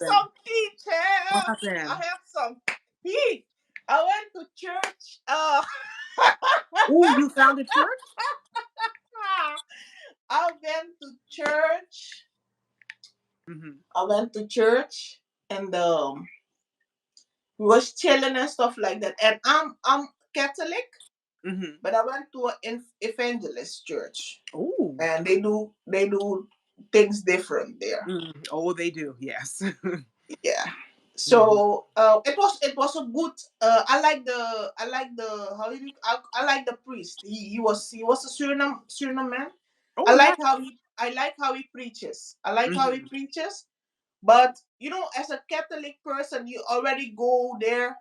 happened? some tea, What champ. I happened? have some tea. I went to church. Oh, you found a church? I went to church. Mm-hmm. I went to church and we was chilling and stuff like that. And I'm Catholic, Mm-hmm. but I went to an evangelist church, Oh. and they do things different there. Mm. Oh, they do. Yes. Yeah. Mm-hmm. So it was a good. I like the how you I like the priest. He was a Suriname man. Oh, yeah. I like how he preaches. I like how he Mm-hmm. preaches. But as a Catholic person, you already go there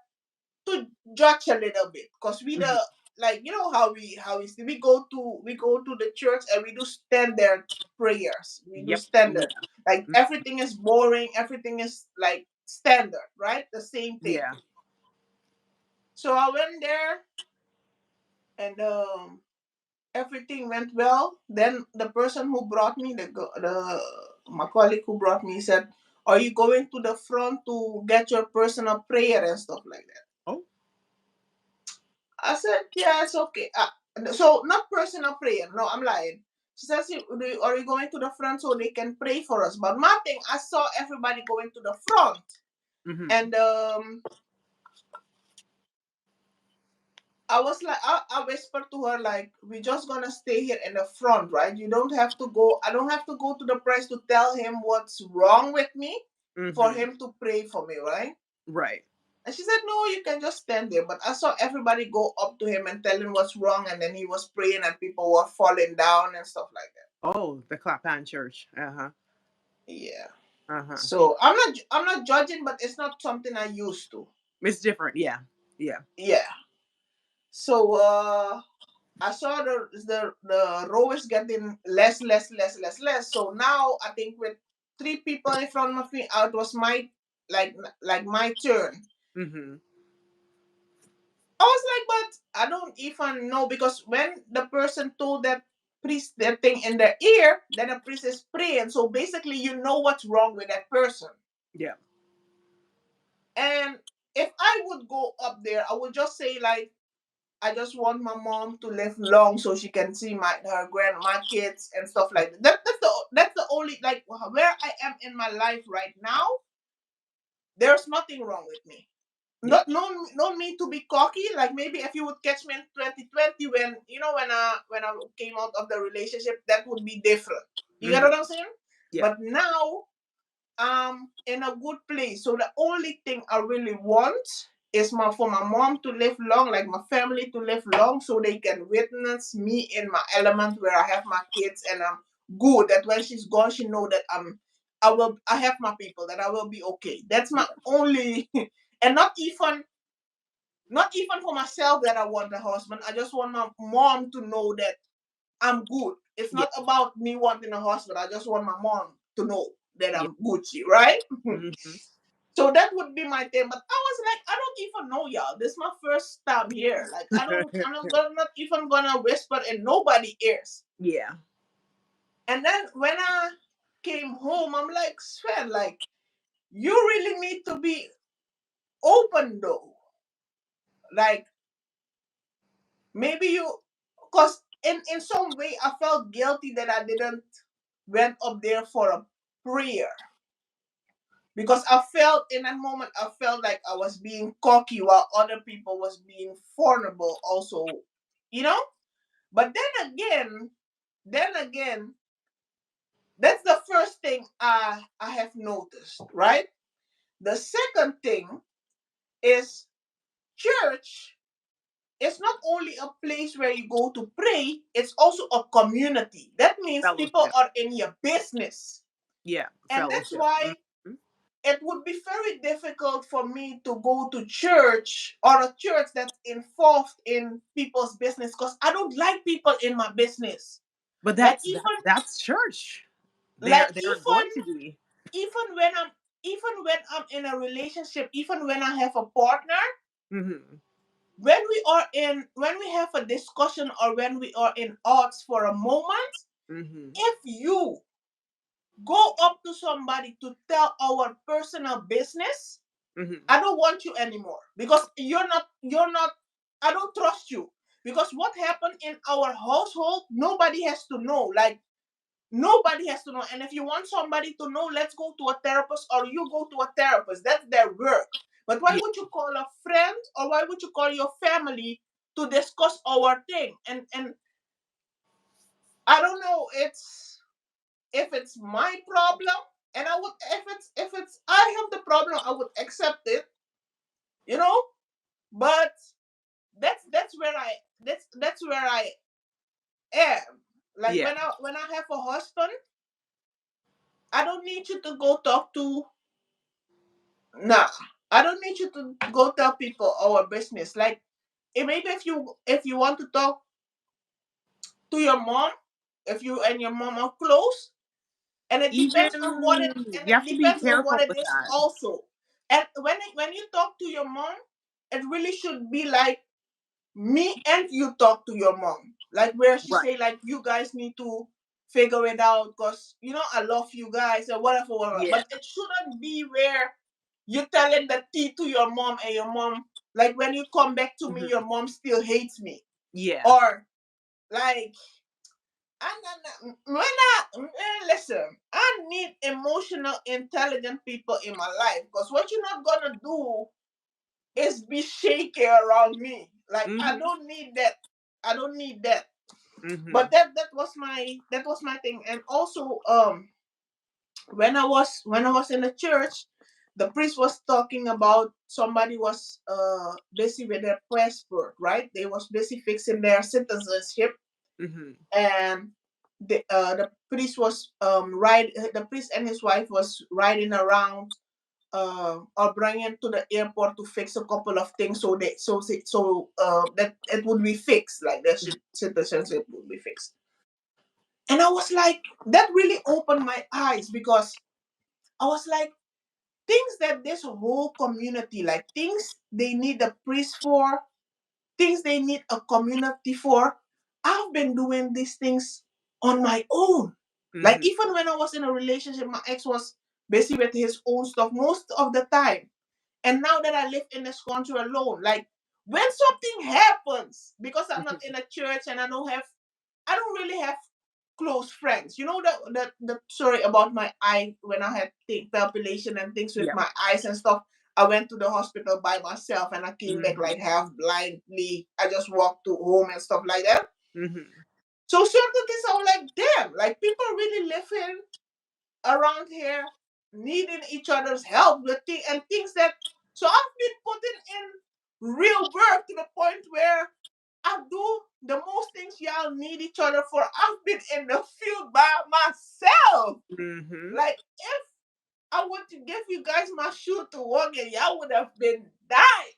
to judge a little bit, because we the Mm-hmm. like we go to the church and we do standard prayers. We do Yep. standard, Yeah. like Mm. everything is boring, everything is like standard, right? The same thing. Yeah. So I went there, and everything went well. Then the person who brought me, the my colleague who brought me, said, "Are you going to the front to get your personal prayer and stuff like that?" Oh. I said, "Yeah, it's okay." So not personal prayer. No, I'm lying. She says, "Are you going to the front so they can pray for us?" But my thing, I saw everybody going to the front, Mm-hmm. and I was like, I whispered to her, like, "We're just gonna stay here in the front, right? You don't have to go. I don't have to go to the priest to tell him what's wrong with me, for Mm-hmm. him to pray for me, right?" Right. And she said, "No, you can just stand there." But I saw everybody go up to him and tell him what's wrong, and then he was praying, and people were falling down and stuff like that. Oh, the Clapham Church. Uh-huh. Yeah. Uh-huh. So I'm not judging, but it's not something I used to. It's different. Yeah. Yeah. Yeah. So I saw the row is getting less, less, less, less, less. So now I think with three people in front of me, it was my like my turn. Mm-hmm. I was like, but I don't even know, because when the person told that priest that thing in their ear, then the priest is praying. So basically, you know what's wrong with that person. Yeah. And if I would go up there, I would just say, like, "I just want my mom to live long so she can see my kids and stuff like that." That's the only, like, where I am in my life right now. There's nothing wrong with me. Yeah. Not no need to be cocky. Like, maybe if you would catch me in 2020, when when I came out of the relationship, that would be different. You get Mm-hmm. what I'm saying? Yeah. But now in a good place. So the only thing I really want is for my mom to live long, like my family to live long, so they can witness me in my element, where I have my kids and I'm good. That when she's gone, she know that I have my people, that I will be okay. That's my Yeah. only and not even for myself that I want a husband. I just want my mom to know that I'm good. It's Yeah. not about me wanting a husband. I just want my mom to know that Yeah. I'm Gucci, right? Mm-hmm. So that would be my thing. But I was like, I don't even know y'all. This is my first time here. Like, I'm not even gonna whisper in nobody ears. Yeah. And then when I came home, I'm like, Sven, like, you really need to be open though. Like, maybe cause in some way I felt guilty that I didn't went up there for a prayer, because I felt in that moment, I felt like I was being cocky while other people was being vulnerable also, you know. But then again, that's the first thing I have noticed, right? The second thing is, church is not only a place where you go to pray, it's also a community. That means people Fellowship. are in your business. Yeah. And that's Fellowship. why Mm-hmm. it would be very difficult for me to go to church, or a church that's involved in people's business, because I don't like people in my business. But Like, that's even that's church. like They're even going to be. even when I'm even when I'm in a relationship, even when I have a partner, Mm-hmm. when we have a discussion, or when we are in odds for a moment, Mm-hmm. if you go up to somebody to tell our personal business, Mhm. I don't want you anymore because you're not I don't trust you. Because what happened in our household, nobody has to know. Like nobody has to know. And if you want somebody to know, let's go to a therapist or you go to a therapist. That's their work. But why Yeah. would you call a friend or why would you call your family to discuss our thing? And I don't know, it's if it's my problem, and I would if it's I have the problem, I would accept it, you know? But that's where I am. Like Yeah. when I have a husband, I don't need you to go talk to nah. I don't need you to go tell people our business. Like maybe if you want to talk to your mom, if you and your mom are close, and it depends on what it Even and you it have to be depends on what careful it with is that. also. And when you talk to your mom, it really should be like me and you talk to your mom, like where she Right. say like you guys need to figure it out because I love you guys or whatever, whatever. Yeah. But it shouldn't be where you telling the tea to your mom and your mom, like when you come back to me, your Mhm. mom still hates me. Yeah. Or like listen, I need emotional intelligent people in my life because what you're not gonna do is be shaky around me. Like I Mhm. don't need that. I don't need that. But Mhm. that was my thing. And also when I was in the church, the priest was talking about somebody was busy with their passport, right? They was busy fixing their citizenship. Mhm. And the priest was ride the priest and his wife was riding around or bringing to the airport to fix a couple of things that it would be fixed, like their citizenship would be fixed. And I was like, that really opened my eyes because I was like, things that this whole community, like things they need a priest for, things they need a community for. I've been doing these things on my own. Like Mhm. even when I was in a relationship, my ex was busy with his own stuff most of the time. And now that I live in this country alone, like when something happens, because I'm not Mhm. in a church and I don't really have close friends. You know the story about my eye when I had palpation and things with Yeah. my eyes and stuff. I went to the hospital by myself and I came back Mhm. like half blindly. I just walked to home and stuff like that. Mhm. So certain things I was like, damn, like people really living around here needing each other's help with things that. So I've been putting in real work to the point where I do the most things y'all need each other for. I've been in the field by myself. Mhm. Like if I want to give you guys my shoe to walk in, y'all would have been died.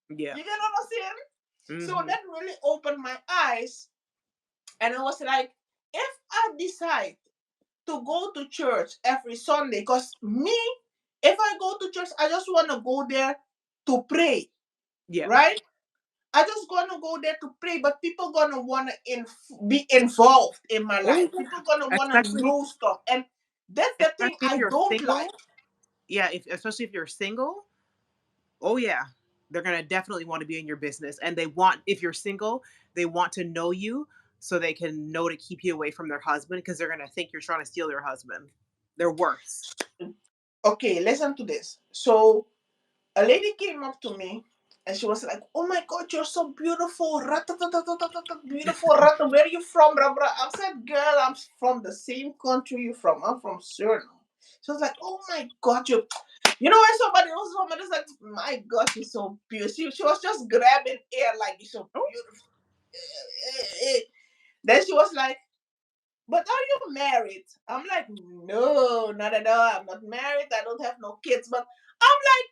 Yeah. You get what I'm saying? So Mhm. that really opened my eyes, and I was like, if I decide to go to church every Sunday, because me, if I go to church, I just want to go there to pray, Yeah. right? I just gonna go there to pray, but people gonna wanna be involved in my Oh life. yeah. People gonna wanna Especially know stuff, and that's the thing especially if I you're don't like. single. Yeah, if especially if you're single. Oh yeah. They're going to definitely want to be in your business, and they want, if you're single, they want to know you so they can know to keep you away from their husband because they're going to think you're trying to steal their husband. They're worse. Okay, listen to this. So a lady came up to me and she was like, "Oh my God, you're so beautiful, beautiful, where are you from, blah, blah?" I said, "Girl, I'm from the same country you from. I'm from Suriname." She was like, "Oh my God, when somebody's like, my God, she's so beautiful." She was just grabbing air like, "You're so Oh. beautiful." Then she was like, "But are you married?" I'm like, "No, not at all. I'm not married. I don't have no kids." But I'm like,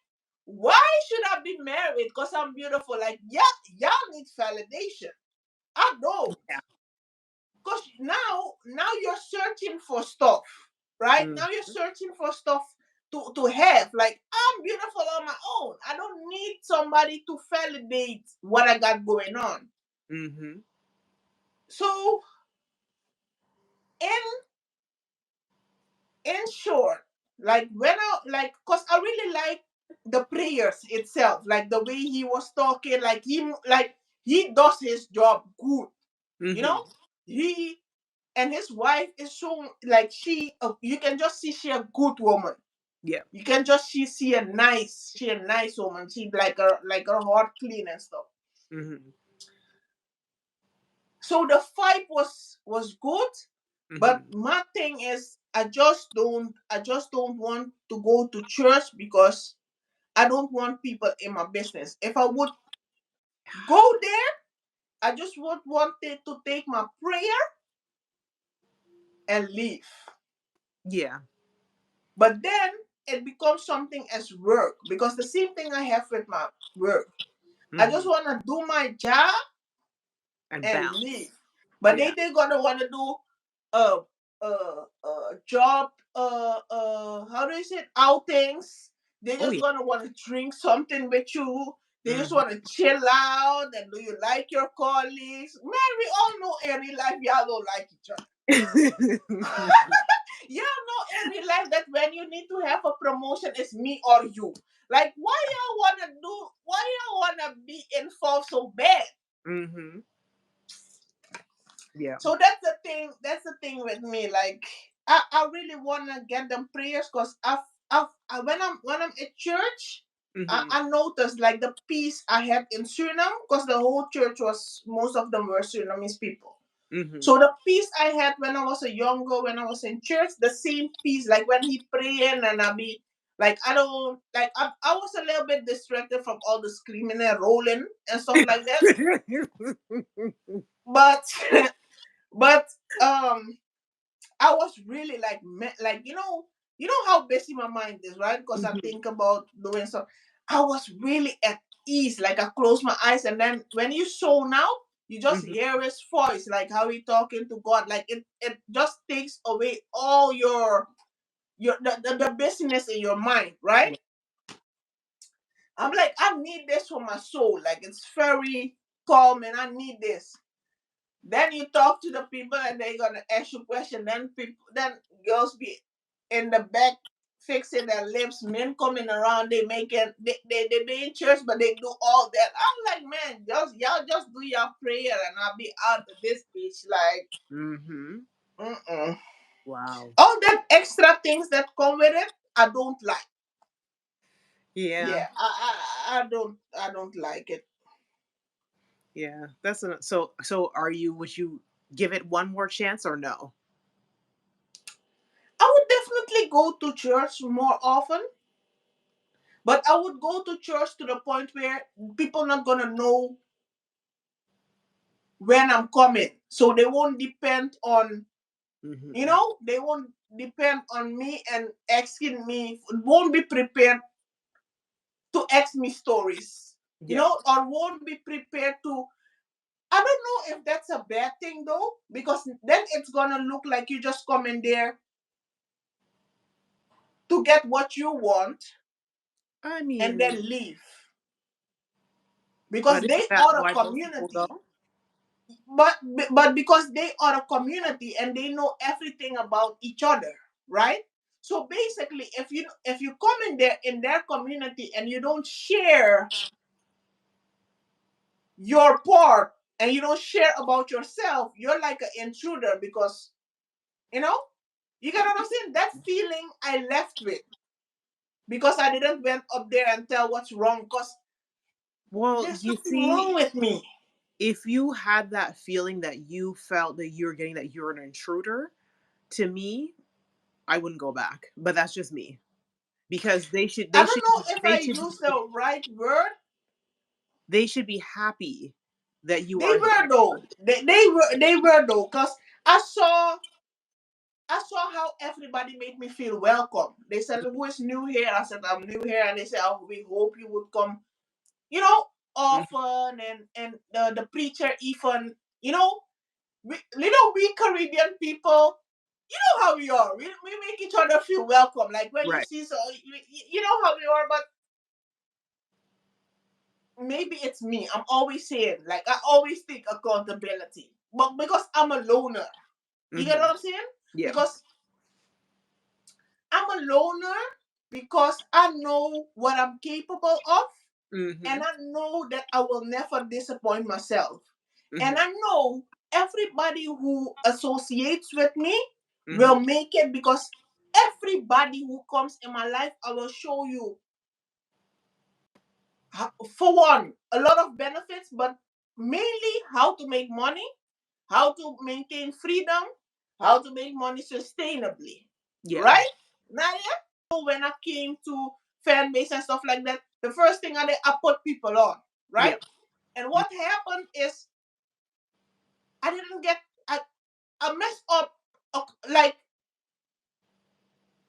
why should I be married? Because I'm beautiful. Like, yeah, y'all need validation. I don't. Yeah. Because now you're searching for stuff, right? Mm. Now you're searching for stuff to have. Like, I'm beautiful on my own. I don't need somebody to validate what I got going on. Mhm. So, in in short, like when I like, cause I really like the prayers itself, like the way he was talking, like he does his job good, you know. Mhm. He and his wife is so like you can just see she a good woman. Yeah. You can just she a nice woman. She like her heart clean and stuff. Mhm. So the fight was good, but Mhm. my thing is I just don't want to go to church because I don't want people in my business. If I would go there, I just would want it to take my prayer and leave. Yeah. But then it becomes something as work because the same thing I have with my work. I just Mhm. want to do my job And and leave. bounce. But Yeah. they gonna want to do uh job how do you say it? Outings. They Oh just yeah. gonna want to drink something with you. They just Mhm. want to chill out and do you like your colleagues? Man, we all know in real life y'all don't like each other. Y'all know in real life that when you need to have a promotion, it's me or you. Like why y'all wanna be involved so bad? Mhm. Yeah. So that's the thing. That's the thing with me. Like I really wanna get them prayers because when I'm at church, Mhm. I noticed like the peace I had in Suriname because the whole church was most of them were Surinamese people. Mhm. So the peace I had when I was a younger, when I was in church, the same peace. Like when he praying and I be like I don't like I was a little bit distracted from all the screaming and rolling and stuff like that. But but um I was really like, like how busy my mind is, right? Because I Mhm. think about doing stuff. I was really at ease. Like I closed my eyes, and then when you zone out, you just Mhm. hear his voice, like how he talking to God. Like it just takes away all the busyness in your mind, right? Yeah. I'm like, I need this for my soul. Like it's very calm, and I need this. Then you talk to the people and they're gonna ask you question. Then girls be in the back fixing their lips, men coming around, they be in church, but they do all that. I'm like, man, just y'all just do your prayer and I'll be out of this bitch. Like, Mhm. mm-mm. Wow. All that extra things that come with it, I don't like. Yeah. Yeah, I don't like it. Yeah. So are you would you give it one more chance or no? I would definitely go to church more often. But I would go to church to the point where people not gonna know when I'm coming. So they won't depend on Mhm. they won't depend on me and asking me won't be prepared to ask me stories. Yeah. Or won't be prepared to I don't know if that's a bad thing though, because then it's gonna look like you just come in there to get what you want I and mean, then leave. but Because they isn't that are a why most people community. go? But because they are a community and they know everything about each other, right? So basically, if you come in their community and you don't share your part and you don't share about yourself, you're like an intruder because you know you get what I'm saying. That feeling I left with because I didn't went up there and tell what's wrong because Well, there's you nothing wrong see, with me. if you had that feeling that you felt that you were getting that you're an intruder, to me, I wouldn't go back. But that's just me. Because I don't know if I use be the right word. they should be happy that you They are were there. though. They were though, cause I saw I saw how everybody made me feel welcome. They said, "Who is new here?" I said, "I'm new here," and they said, "Oh, we hope you would come, Mhm. often." And the preacher even, we Caribbean people, how we are. We make each other feel welcome. Like when you Right. see, so you know how we are, but maybe it's me. I'm always saying, like, I always take accountability, but because I'm a loner. You get Hmm. what I'm saying? Yeah. Because I'm a loner because I know what I'm capable of, and Mhm. I know that I will never disappoint myself. And Mhm. I know everybody who associates with me Mhm. will make it, because everybody who comes in my life, I will show you, for one, a lot of benefits, but mainly how to make money, how to maintain freedom, how to make money sustainably. Yeah. Right? Nadia? So when I came to fan base and stuff like that, the first thing I did, I put people on. Yeah. Right? And Mm. what happened is I didn't get, I messed up. Like,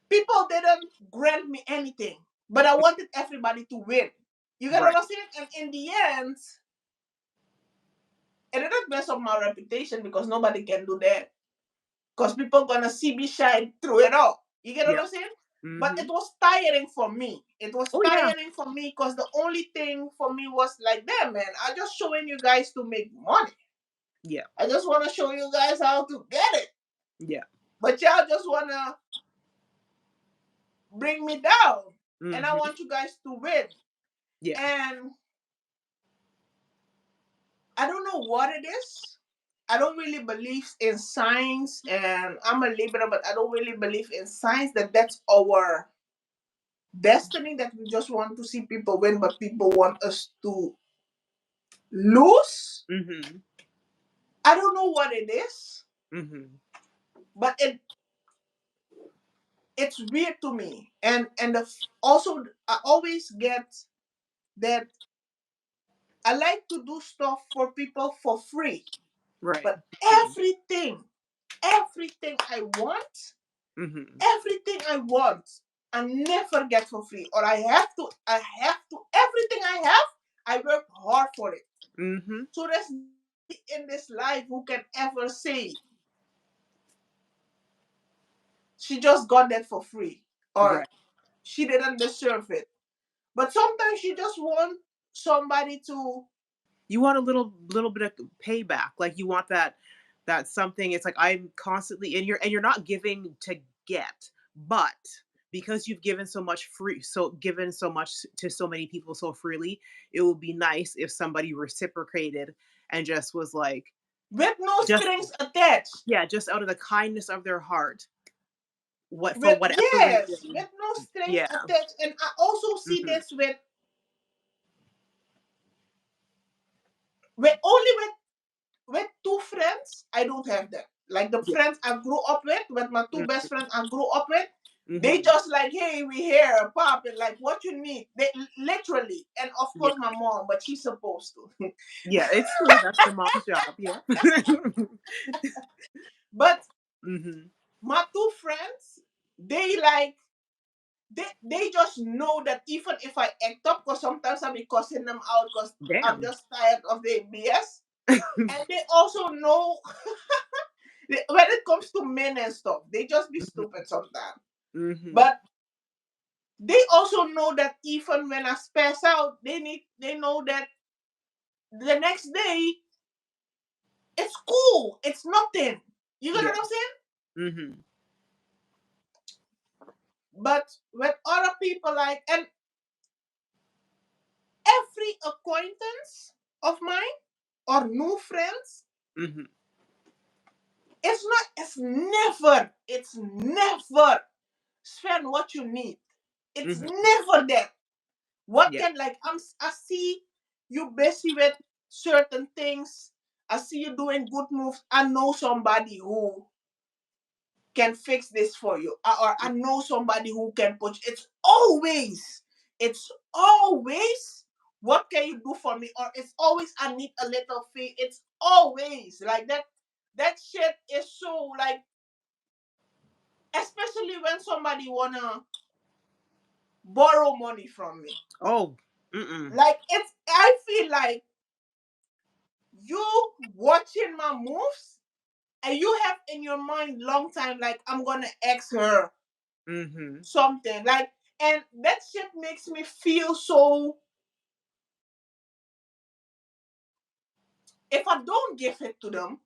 people didn't grant me anything, but I wanted everybody to win. You get what Right. I'm saying? And in the end, it didn't mess up my reputation, because nobody can do that. Because people gonna see me shine through it all. You get what Yeah. I'm saying? But it Mhm. was tiring for me. It was Oh yeah. tiring for me, because the only thing for me was like, damn man, I just showing you guys to make money. Yeah. I just wanna show you guys how to get it. Yeah. But y'all just wanna bring me down. And I Mhm. want you guys to win. Yeah. And I don't know what it is. I don't really believe in science, and I'm a Libra, but I don't really believe in science that that's our destiny, that we just want to see people win, but people want us to lose. Mhm. I don't know what it is, Mhm. but it's weird to me. And also I always get that I like to do stuff for people for free, Right. but Mhm. everything Mhm. I want, I never get for free, or I have to, everything I have, I work hard for it. Mhm. So there's nobody in this life who can ever say she just got that for free, or Right. she didn't deserve it. But sometimes you just want somebody to. You want a little bit of payback. Like you want that something. It's like I'm constantly and you're not giving to get, but because you've given so much free so given so much to so many people so freely, it would be nice if somebody reciprocated and just was like With no just strings attached. yeah, just out of the kindness of their heart, what for With, whatever yes, reason. with no strings Yeah. attached. And I also see Mhm. this with only with two friends. I don't have that. Like the Yeah. friends I grew up with my two best Mhm. friends I grew up with, they Mhm. just like, hey, we here, pop, and like, what you need. They literally, and of Yeah. course my mom, but she's supposed to. Yeah, it's true. That's the mom's job. Yeah. But Mhm. my two friends, they like, they just know that even if I act up, because sometimes I'll be cussing them out because I'm Damn. just tired of their BS. And they also know when it comes to men and stuff, they just be Mhm. stupid sometimes. Mhm. But they also know that even when I spass out, they know that the next day it's cool. It's nothing. You get Yeah. what I'm saying? Mhm. But with other people, like, and every acquaintance of mine or new friends, Mhm. it's never spend what you need. It's Mhm. never that. What Yeah. can, like, I see you busy with certain things. I see you doing good moves. I know somebody who can fix this for you, or I know somebody who can push. It's always what can you do for me, or it's always I need a little fee. It's always like that. That shit is so like, especially when somebody wanna borrow money from me. Oh. Mm-mm. Like, I feel like you watching my moves, and you have in your mind long time like, I'm gonna ask her Mhm. something, like, and that shit makes me feel so. If I don't give it to them,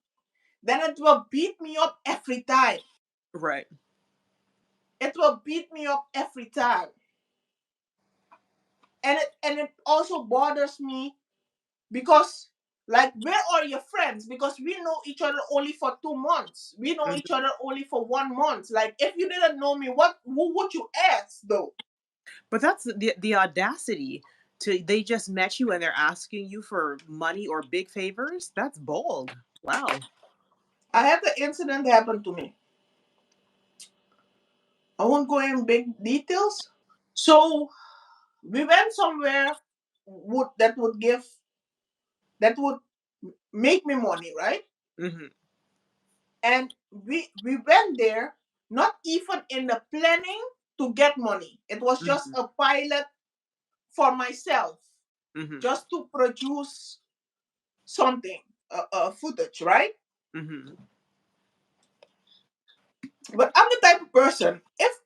then it will beat me up every time. Right. it will beat me up every time. And it also bothers me because, like, where are your friends? Because we know each other only for 2 months. We know each Mhm. other only for 1 month. Like, if you didn't know me, what who would you ask though? But that's the audacity to they just met you and they're asking you for money or big favors. That's bold. Wow. I had the incident happen to me. I won't go in big details. So we went somewhere that would make me money, right? Mhm. And we went there not even in the planning to get money. It was just Mhm. a pilot for myself, Mhm. just to produce something, footage, right? Mhm. But I'm the type of person, if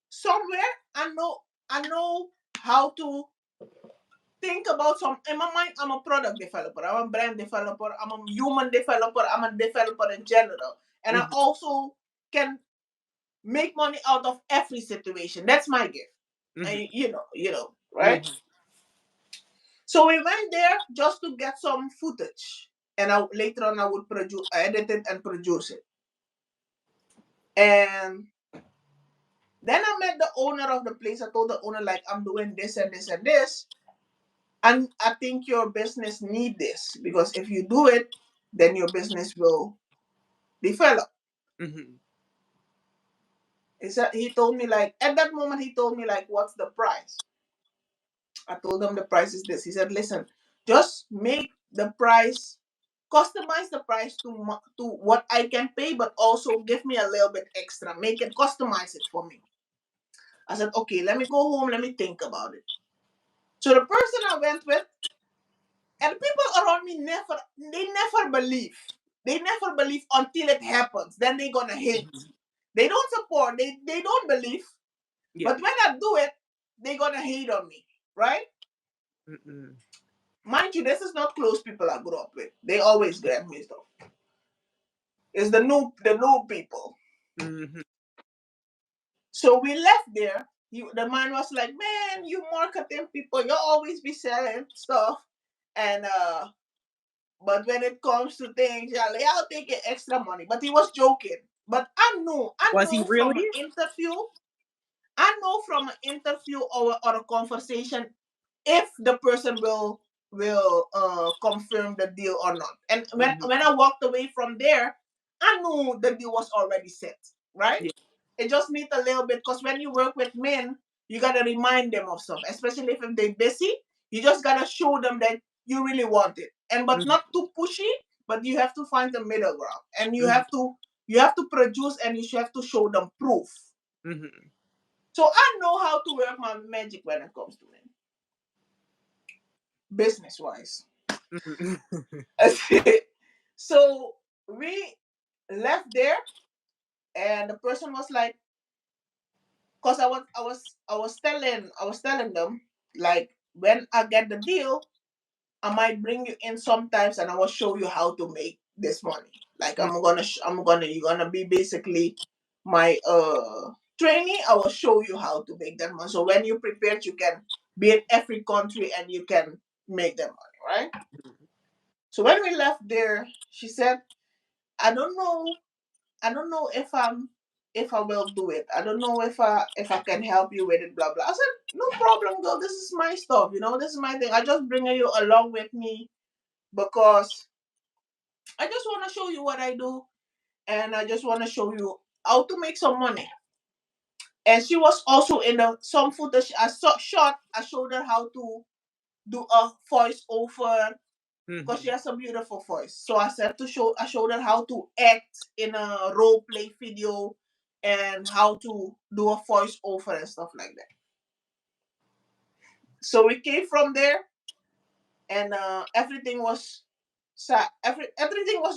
somewhere, I know how to think about some in my mind. I'm a product developer, I'm a brand developer, I'm a human developer, I'm a developer in general. And I Mhm. also can make money out of every situation. That's my gift. Mhm. And you know, right? Mhm. So we went there just to get some footage, and later on I would edit it and produce it. And then I met the owner of the place. I told the owner, like, I'm doing this and this and this, and I think your business need this, because if you do it, then your business will develop. Mhm. He told me, like, at that moment, he told me, like, what's the price? I told him the price is this. He said, listen, just make the price, customize the price to what I can pay, but also give me a little bit extra. Make it, customize it for me. I said, okay, let me go home. Let me think about it. So the person I went with, and people around me never believe. They never believe until it happens. Then they're gonna hate. Mhm. They don't support. They don't believe. Yeah. But when I do it, they're gonna hate on me, right? Mm-mm. Mind you, this is not close people I grew up with. They always grab me stuff. It's the new people. Mhm. So we left there. The man was like, "Man, you marketing people, you always be selling stuff, and but when it comes to things, yeah, like, I'll take it extra money." But he was joking. But I Was he know from really? an interview, I know from an interview or a conversation if the person will confirm the deal or not. And Mhm. when I walked away from there, I knew the deal was already set, right? Yeah. It just needs a little bit, because when you work with men, you gotta remind them of stuff, especially if they're busy. You just gotta show them that you really want it, and but Mhm. not too pushy. But you have to find the middle ground, and Mhm. you have to produce, and you have to show them proof. Mhm. So I know how to work my magic when it comes to men, business wise. Mhm. So we left there, and the person was like, because I was telling them, like, when I get the deal, I might bring you in sometimes, and I will show you how to make this money. Like, you're gonna be basically my trainee. I will show you how to make that money. So when you prepared, you can be in every country and you can make that money, right? So when we left there, she said, I don't know if I will do it. I don't know if I can help you with it, blah blah. I said, no problem, girl. This is my stuff, this is my thing. I just bring you along with me because I just want to show you what I do, and I just want to show you how to make some money. And she was also in some footage I saw shot. I showed her how to do a voice over, because she Mhm. has a beautiful voice. So I showed her how to act in a role play video, and how to do a voice over and stuff like that. So we came from there, and everything was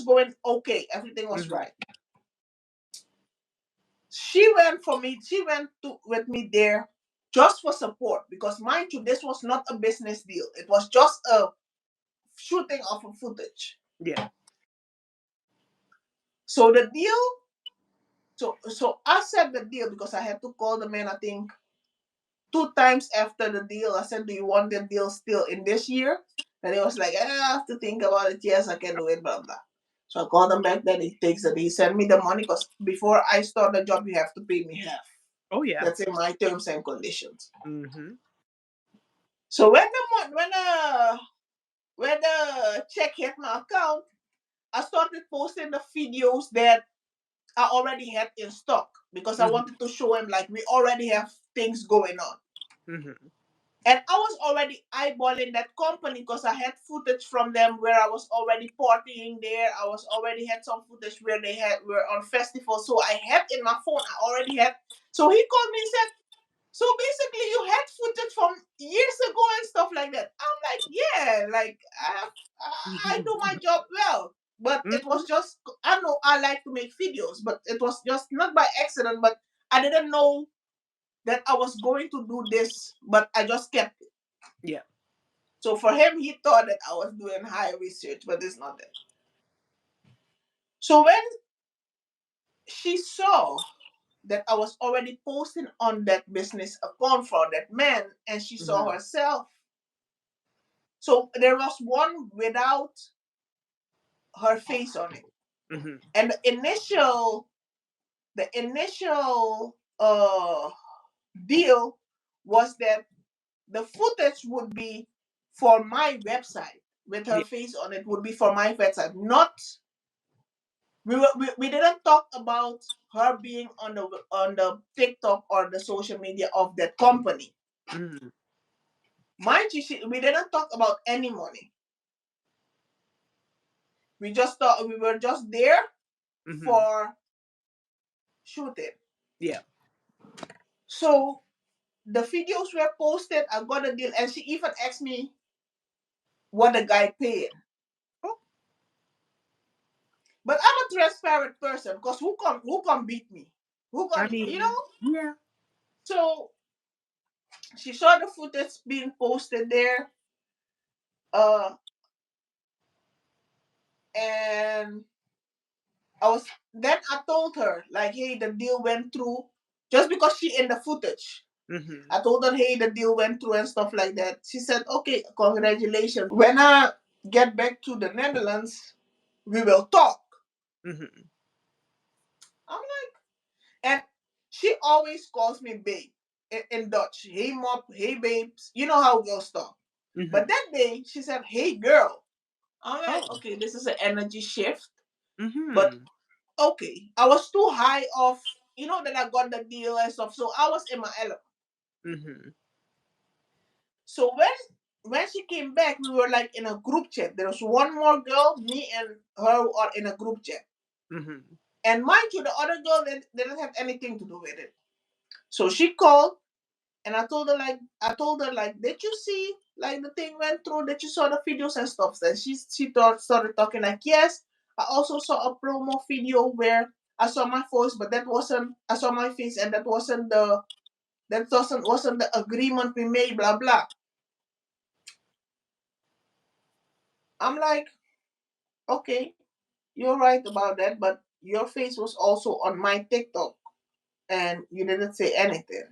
going okay. Everything was Mhm. right. She went with me there just for support, because mind you, this was not a business deal. It was just a shooting of a footage. Yeah. So the deal So I said the deal because I had to call the man, I think, 2 times after the deal. I said, "Do you want the deal still in this year?" And he was like, "I have to think about it. Yes, I can do it, blah blah." So I called him back. Then he takes it. He sent me the money because before I start the job, you have to pay me half. Oh yeah. That's in my terms and conditions. Mm-hmm. So when the check hit my account, I started posting the videos that I already had in stock because I Mm-hmm. wanted to show him like we already have things going on. Mm-hmm. And I was already eyeballing that company because I had footage from them where I was already partying there. I was already had some footage where they had were on festivals. So I had in my phone, I already had. So he called me and said, "So basically you had footage from years ago and stuff like that." I'm like, "Yeah, like I do my job well." But it Mm-hmm. was just, I know I like to make videos, but it was just not by accident, but I didn't know that I was going to do this, but I just kept it. Yeah. So for him, he thought that I was doing high research, but it's not that. So when she saw that I was already posting on that business account for that man, and she saw Mm-hmm. herself. So there was one without her face on it. Mm-hmm. And the initial deal was that the footage would be for my website with her Yeah. face on it, would be for my website. Not we didn't talk about her being on the TikTok or the social media of that company. Mm-hmm. Mind you, we didn't talk about any money. We just thought we were just there Mm-hmm. for shooting. Yeah. So the videos were posted. I got a deal, and she even asked me what the guy paid. Oh, But I'm a transparent person because who can beat me? Who I can you mean, know? yeah. So she saw the footage being posted there, uh, and I told her like, hey, the deal went through, just because she in the footage. Mm-hmm. I told her, hey, the deal went through and stuff like that. She said, okay, congratulations. When I get back to the Netherlands, we will talk. Mm-hmm. I'm like, and she always calls me babe in Dutch. Hey, mop, hey, babes. You know how girls talk. Mm-hmm. But that day, she said, hey, girl. I'm like, Oh. okay, this is an energy shift. But Mm-hmm. okay, I was too high off, that I got the deal and stuff. So I was in my element. Mm-hmm. So when she came back, we were like in a group chat. There was one more girl, me and her are in a group chat. Mm-hmm. And mind you, the other girl didn't have anything to do with it. So she called, and I told her like, did you see like the thing went through? Did you saw the videos and stuff? Then started talking like, yes. I also saw a promo video where I saw my voice, but that wasn't I saw my face, and that wasn't the agreement we made. Blah blah. I'm like, okay, you're right about that, but your face was also on my TikTok, and you didn't say anything,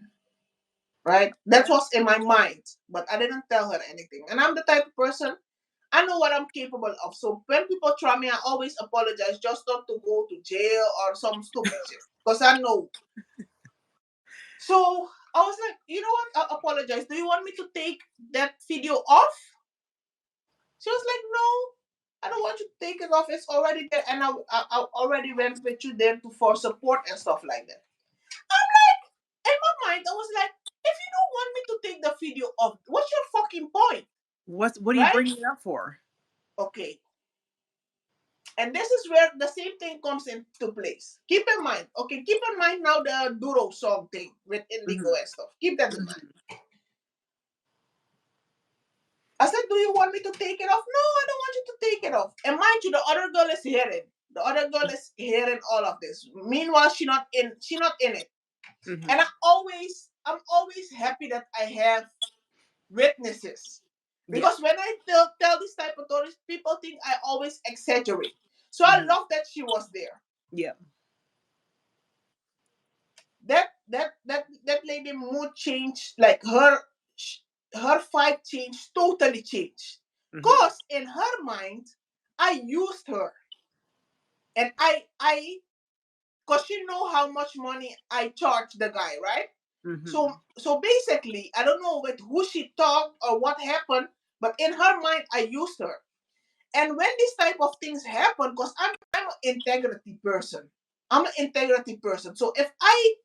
right? That Yeah. was in my mind, but I didn't tell her anything. And I'm the type of person, I know what I'm capable of. So when people try me, I always apologize, just not to go to jail or some stupid shit, because I know. So I was like, you know what? I apologize. Do you want me to take that video off? She was like, no, I don't want you to take it off. It's already there, and I already went with you there for support and stuff like that. I'm like, in my mind, I was like, if you don't want me to take the video off, what's your fucking point, What are you right? bringing it up for? Okay, and this is where the same thing comes into place. Keep in mind, okay, keep in mind now the Duro song thing with Indigo Mm-hmm. and stuff. Keep that in mind. Mm-hmm. I said, do you want me to take it off? No, I don't want you to take it off. And mind you, the other girl is hearing. The other girl is hearing all of this. Meanwhile, she not in it. And Mm-hmm. I'm always happy that I have witnesses. Yeah. Because when I tell this type of stories, people think I always exaggerate. So I Mm-hmm. love that she was there. Yeah. that lady mood changed, like her vibe changed, totally changed. Mhm. Cause in her mind, I used her, and I cause she know how much money I charge the guy, right? So Mhm. so basically, I don't know with who she talked or what happened, but in her mind, I used her. And when this type of things happen, because I'm an integrity person. I'm an integrity person. So if I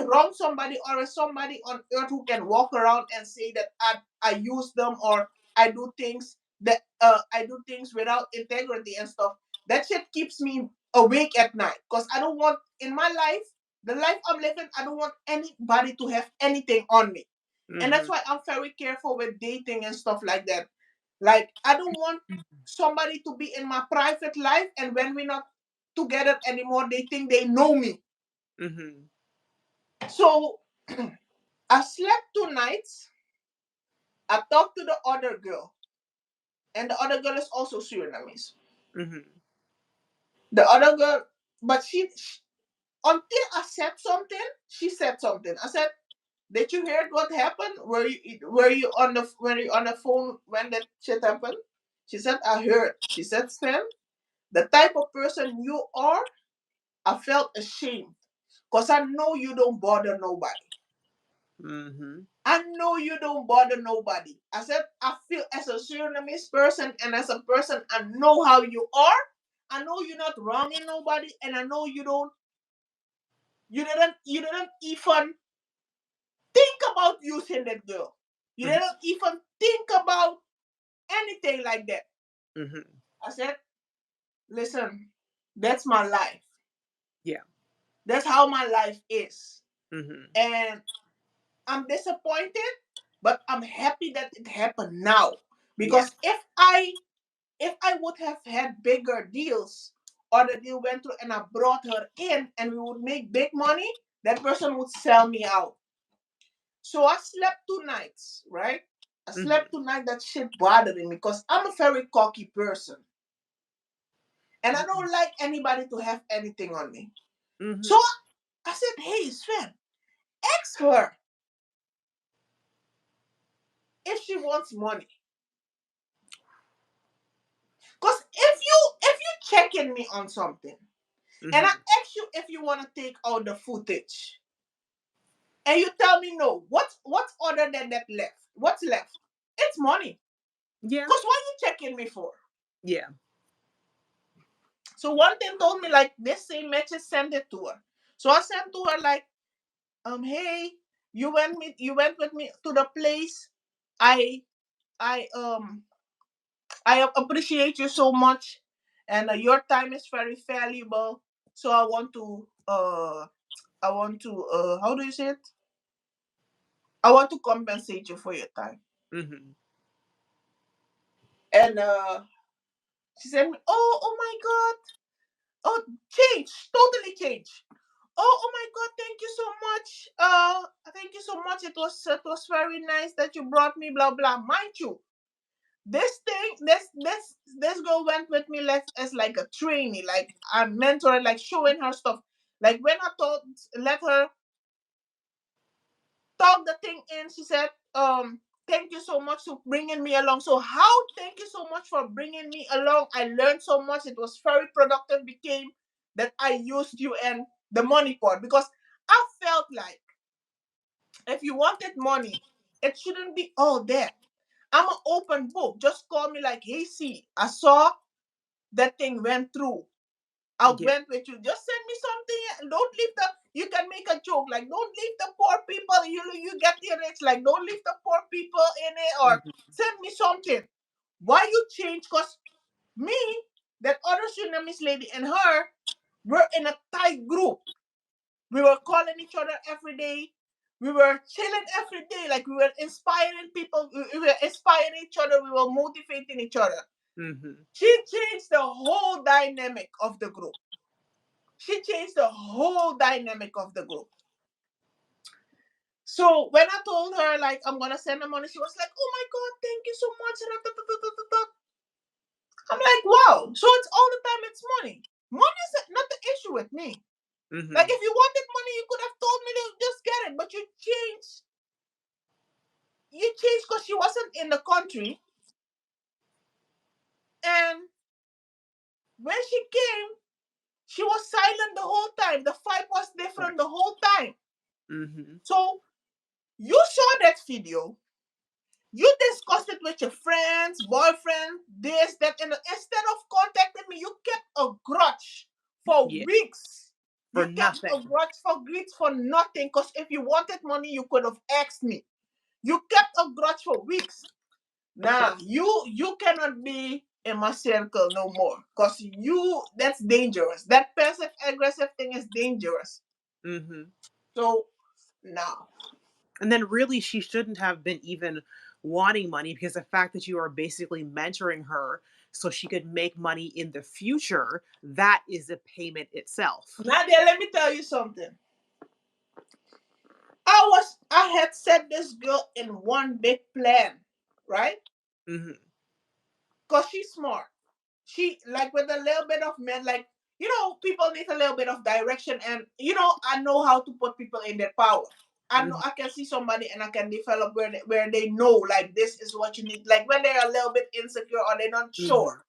wrong somebody, or is somebody on earth who can walk around and say that I use them, or I do things without integrity and stuff, that shit keeps me awake at night. Because I don't want in my life, the life I'm living, I don't want anybody to have anything on me. And that's Mhm. why I'm very careful with dating and stuff like that. Like, I don't want somebody to be in my private life, and when we're not together anymore, they think they know me. Mhm. So I slept 2 nights. I talked to the other girl, and the other girl is also Surinamese. Mhm. The other girl, but she until I said something, she said something. I said, "Did you hear what happened? Were you on the phone when that shit happened?" She said, "I heard." She said, "Sven, the type of person you are, I felt ashamed because I know you don't bother nobody. Mhm. I know you don't bother nobody." I said, "I feel as a Surinamese person and as a person, I know how you are. I know you're not wronging nobody, and I know you didn't even think about using that girl. You Mhm. didn't even think about anything like that." Mhm. I said, "Listen, that's my life. Yeah. That's how my life is. Mhm. And I'm disappointed, but I'm happy that it happened now. Yeah. Because if I would have had bigger deals, or the deal went through and I brought her in and we would make big money, that person would sell me out." So I slept 2 nights, right? I slept Mhm. 2 nights, that shit bothering me because I'm a very cocky person. And I Mhm. don't like anybody to have anything on me. So Mhm. I said, "Hey, Sven, ask her if she wants money. Because if you checking me on something, and I Mhm. ask you if you want to take out the footage, and you tell me no, what's other than that left? What's left? It's money. Yeah. Because what you checking me for?" Yeah. So one thing told me, like, this same message, send it to her. So I sent to her like, hey, you went with me to the place. I I appreciate you so much, and your time is very valuable. So I want to how do you say it? I want to compensate you for your time. Mhm. And she said, "Oh my God, oh, change, totally change. Oh my God, thank you so much. Thank you so much. It was very nice that you brought me. Blah blah." Mind you, this girl went with me as like a trainee, like a mentor, like showing her stuff. Like when I told let her talk the thing in, she said, "Thank you so much for bringing me along." So how thank you so much for bringing me along? I learned so much. It was very productive. Became that I used you and the money part, because I felt like if you wanted money, it shouldn't be all that. I'm an open book. Just call me like, "Hey, see, I saw that thing went through. I Yeah. went with you. Just send me something. Don't leave the. You can make a joke like, don't leave the poor people. You get the rich. Like, don't leave the poor people in it, or Mhm. send me something." Why you change? Cause me, that other Surinamese lady, and her were in a tight group. We were calling each other every day. We were chilling every day. Like, we were inspiring people. We were inspiring each other. We were motivating each other. Mhm. She changed the whole dynamic of the group. She changed the whole dynamic of the group. So when I told her like I'm gonna send her money, she was like, "Oh my God, thank you so much." I'm like, wow. So it's all the time it's money. Money is not the issue with me. Mhm. Like if you wanted money, you could have told me to just get it, but you changed because she wasn't in the country. And when she came, she was silent the whole time. The fight was Right. different the whole time. Mhm. So you saw that video. You discussed it with your friends, boyfriend, this, that, and instead of contacting me, you kept a grudge for Yeah. weeks. For You kept a nothing. grudge for weeks for nothing. Because if you wanted money, you could have asked me. You kept a grudge for weeks. Nah, you cannot be in my circle no more. Cause that's dangerous. That passive aggressive thing is dangerous. Mhm. So now, And then really she shouldn't have been even wanting money because the fact that you are basically mentoring her so she could make money in the future, that is a payment itself. Nadia, let me tell you something. I had set this girl in one big plan, right? Mhm. Cause she's smart. She like with a little bit of men, like people need a little bit of direction, and I know how to put people in their power. I know Mhm. I can see somebody and I can develop where they know like this is what you need. Like when they're a little bit insecure or they're not sure,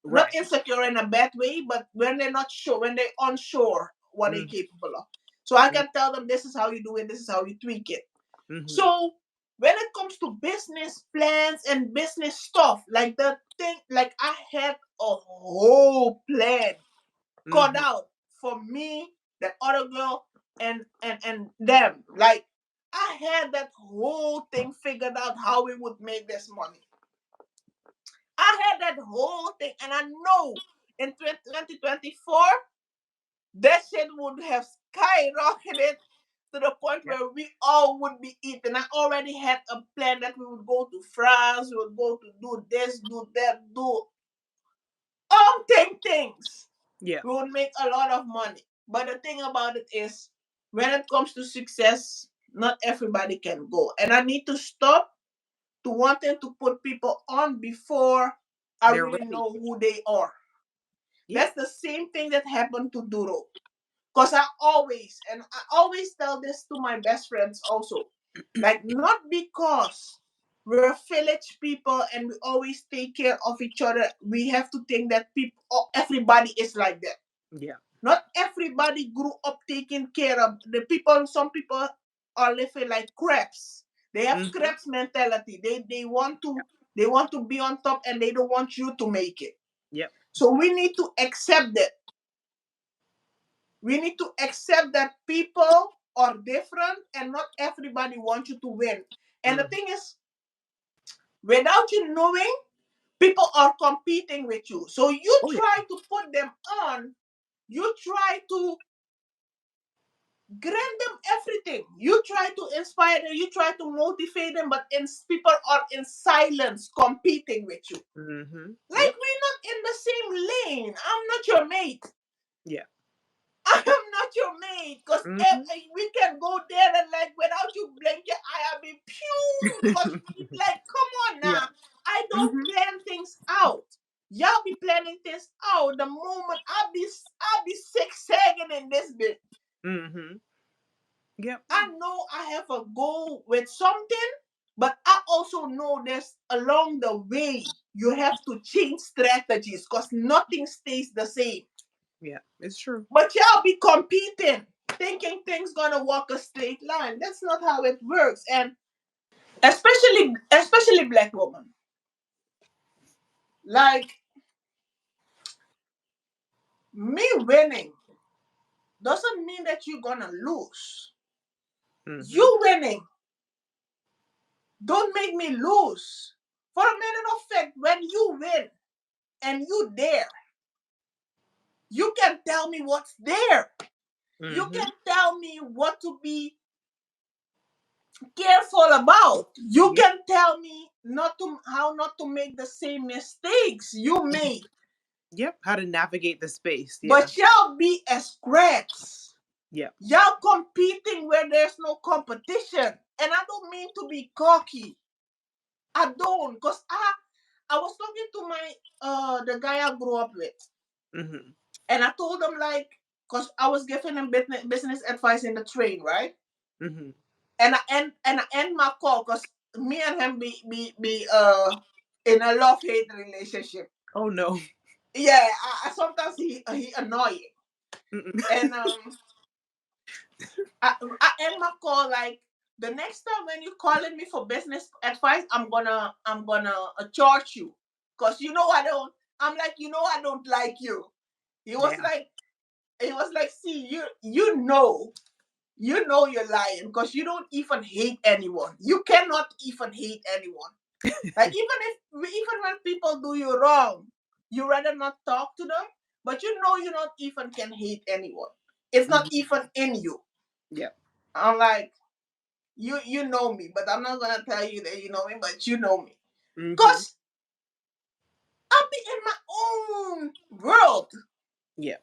Mhm. not Right. insecure in a bad way, but when they're not sure, when they're unsure what they're Mhm. capable of. So I Mhm. can tell them this is how you do it, this is how you tweak it. Mhm. So when it comes to business plans and business stuff, like the thing, like I had a whole plan cut Mhm. out for me, that other girl, and them. Like I had that whole thing figured out how we would make this money. I had that whole thing, and I know in 2024 that shit would have skyrocketed to the point Yep. where we all would be eating. I already had a plan that we would go to France, we would go to do this, do that, do things. Yeah. We would make a lot of money. But the thing about it is, when it comes to success, not everybody can go. And I need to stop to wanting to put people on before I They're really ready. know who they are. Yeah. That's the same thing that happened to Duro. Because I always tell this to my best friends also. Like, not because we're village people and we always take care of each other, we have to think that everybody is like that. Yeah. Not everybody grew up taking care of the people. Some people are living like crabs. They have Mhm. crabs mentality. They want to be on top and they don't want you to make it. Yep. So we need to accept that. We need to accept that people are different and not everybody wants you to win. And the Mhm. thing is, without you knowing, people are competing with you. So you Oh yeah. try to put them on, you try to grant them everything. You try to inspire them, you try to motivate them, but people are in silence competing with you. Mhm. Like Yep. we're not in the same lane. I'm not your mate. Yeah. I am not your mate, because Mhm. we can go there and like without you blink your eye, I'll be pew. Because like, come on Yeah. now, I don't Mhm. plan things out. Y'all be planning things out. The moment I'll be six second in this bit. Mhm. Yep. I know I have a goal with something, but I also know there's along the way you have to change strategies because nothing stays the same. Yeah. It's true. But y'all be competing, thinking things gonna walk a straight line. That's not how it works. And especially black women. Like me winning doesn't mean that you're gonna lose. Mhm. You winning don't make me lose. For a matter of fact, when you win and you there, you can tell me what's there. You Mhm. can tell me what to be careful about. You Yep. can tell me not to how not to make the same mistakes you made. Yep. How to navigate the space. Yeah. But y'all be as crabs. Yep. Y'all competing where there's no competition. And I don't mean to be cocky. I don't, because I was talking to my the guy I grew up with. Mhm. And I told him like because I was giving him business advice in the train, right? Mm-hmm. And I end my call because me and him be in a love hate relationship. Oh no. Yeah, sometimes he annoying, Mm-mm. and I end my call like, the next time when you calling me for business advice, I'm gonna charge you, cause you know I don't. I'm like, I don't like you. He was Yeah. like, see, you know you're lying because you don't even hate anyone. You cannot even hate anyone. Like, even when people do you wrong, you rather not talk to them, but you not even can hate anyone. It's not Mm-hmm. even in you. Yeah. I'm like, you know me, but I'm not gonna tell you that you know me, but you know me. Mm-hmm. Cause I'll be in my own world. Yeah.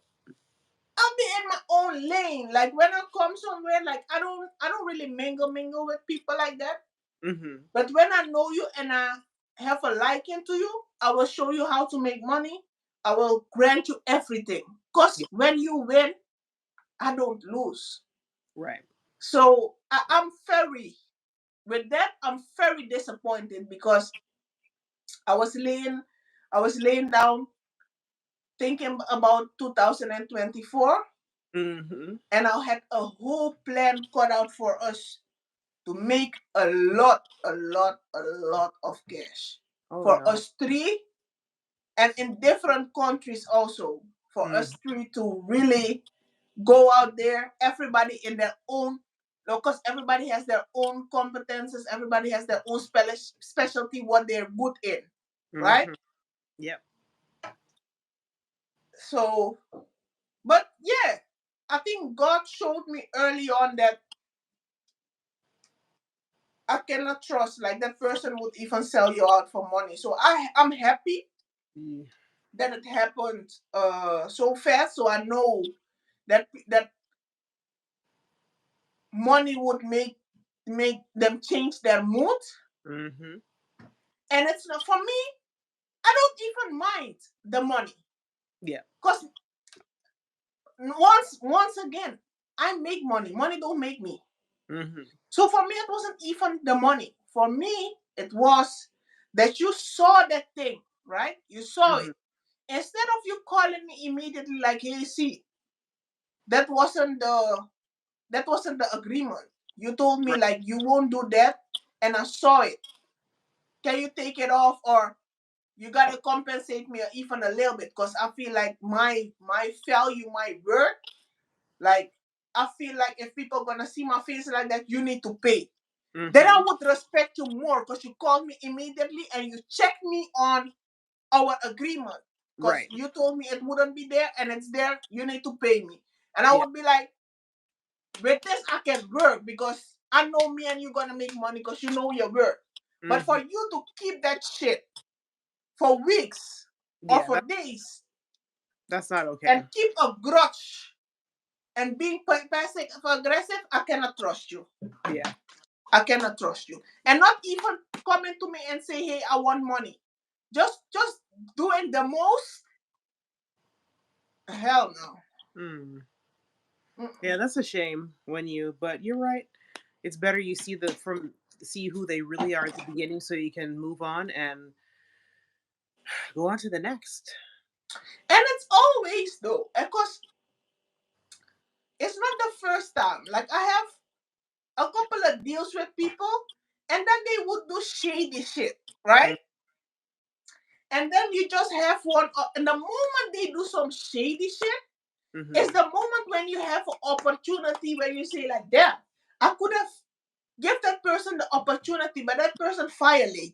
I'll be in my own lane. Like, when I come somewhere, like, I don't really mingle with people like that. Mm-hmm. But when I know you and I have a liking to you, I will show you how to make money. I will grant you everything. Cause Yeah. when you win, I don't lose. Right. So I'm very disappointed because I was laying I was laying down thinking about 2024, Mm-hmm. and I had a whole plan cut out for us to make a lot of cash. Oh For no. us three, and in different countries also, for Mm-hmm. us three to really go out there, everybody in their own, because everybody has their own competences, everybody has their own specialty, what they're good in, right? Mm-hmm. Yep. So, but yeah, I think God showed me early on that I cannot trust, like, that person would even sell you out for money. So I'm happy Mm. that it happened so fast. So I know that money would make them change their mood. Mm-hmm. And it's not for me. I don't even mind the money, Yeah. because once again, I make money. Money don't make me. Mm-hmm. So for me, it wasn't even the money. For me, it was that you saw that thing, right? You saw Mm-hmm. it. Instead of you calling me immediately like, hey, see, that wasn't the agreement. You told me Right. like you won't do that, and I saw it. Can you take it off, or you gotta compensate me even a little bit? Because I feel like my value, my worth, like, I feel like if people gonna see my face like that, you need to pay. Then Mm-hmm. I would respect you more because you called me immediately and you checked me on our agreement. Because Right. you told me it wouldn't be there and it's there, you need to pay me. And I Yeah. would be like, with this, I can work because I know me and you gonna make money because you know your worth. But for Mm-hmm. you to keep that shit for weeks or Yeah. for days That's not okay. and keep a grudge and being passive aggressive, I cannot trust you. Yeah. I cannot trust you. And not even coming to me and say, hey, I want money. Just doing the most. Hell no. Mm. Mm-mm. Yeah, that's a shame when you, but you're right. It's better you see the from see who they really are at the beginning so you can move on and go on to the next. And it's always though, because it's not the first time. Like, I have a couple of deals with people, and then they would do shady shit, right? And then you just have one, and the moment they do some shady shit, is Mm-hmm. the moment when you have an opportunity where you say like, damn, I could have give that person the opportunity, but that person violated.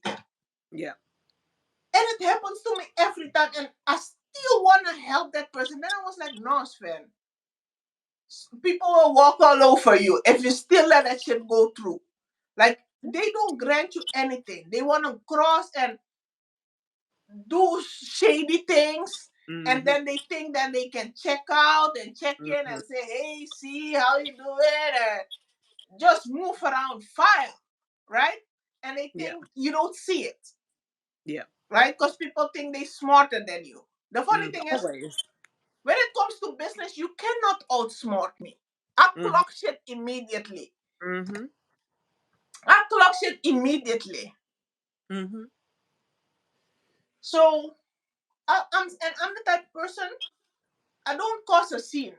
Yeah. And it happens to me every time, and I still want to help that person. Then I was like, no, Sven, people will walk all over you if you still let that shit go through. Like, they don't grant you anything. They want to cross and do shady things, and Mm-hmm. then they think that they can check out and check in Mm-hmm. and say, hey, see how you do it, and just move around fire, right? And they Yeah. think you don't see it, Yeah. right? Because people think they're smarter than you. The funny Mm, thing is, always. when it comes comes to business, you cannot outsmart me. I Mhm. clock shit immediately. Mhm. I clock shit immediately. Mhm. So I'm the type of person, I don't cause a scene.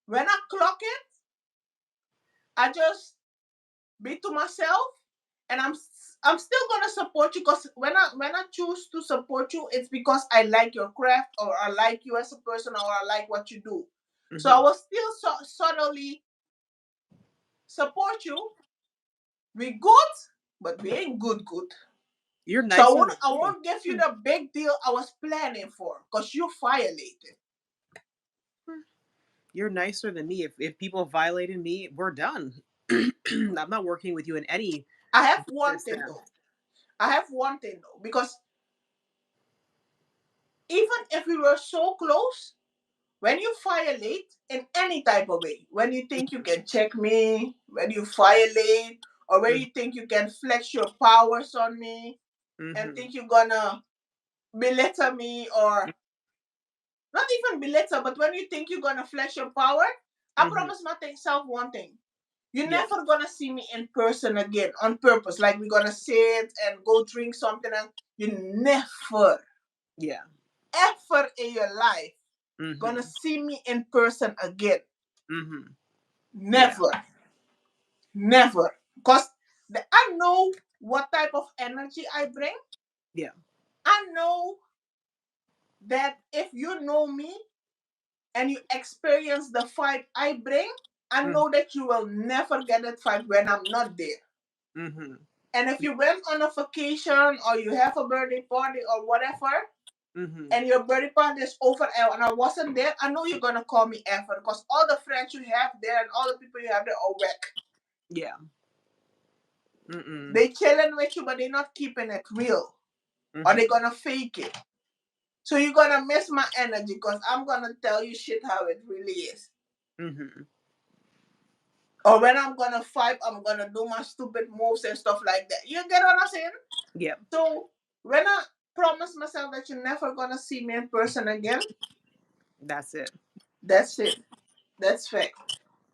When I clock it, I just be to myself, and I'm still gonna support you, because when I choose to support you, it's because I like your craft, or I like you as a person, or I like what you do. So I Mhm. will still subtly support you. We good, but we ain't good. You're So nicer than I me. won't give you the big deal I was planning for, because you violated. You're nicer than me. If people violated me, we're done. I'm not working with you in any I have one business thing though. sense. Because even if we were so close, when you violate in any type of way, when you think you can check me, when you violate, or when you think you can flex your powers on me and Mm-hmm. think you're gonna belittle me, or not even belittle, but when you think you're gonna flex your power, I Mm-hmm. promise myself one thing. You're Yeah. never gonna see me in person again on purpose. Like we're gonna sit and go drink something, and you never, Yeah. ever in your life gonna Mm-hmm. see me in person again. Mm-hmm. Yeah. Never. Never. Because I know what type of energy I bring. Yeah. I know that if you know me and you experience the vibe I bring, I Mm-hmm. know that you will never get that vibe when I'm not there. Mm-hmm. And if you went on a vacation, or you have a birthday party or whatever, Mm-hmm. and your birthday party is over and I wasn't there, I know you're gonna call me effort, because all the friends you have there and all the people you have there are whack. Yeah. Mm-mm. They chilling with you, but they're not keeping it real. Or they're Mm-hmm. gonna fake it. So you're gonna miss my energy, because I'm gonna tell you shit how it really is. Mm-hmm. Or when I'm gonna fight, I'm gonna do my stupid moves and stuff like that. You get what I'm saying? Yeah. So when I promise myself that you're never gonna see me in person again, That's it. that's it. That's fact.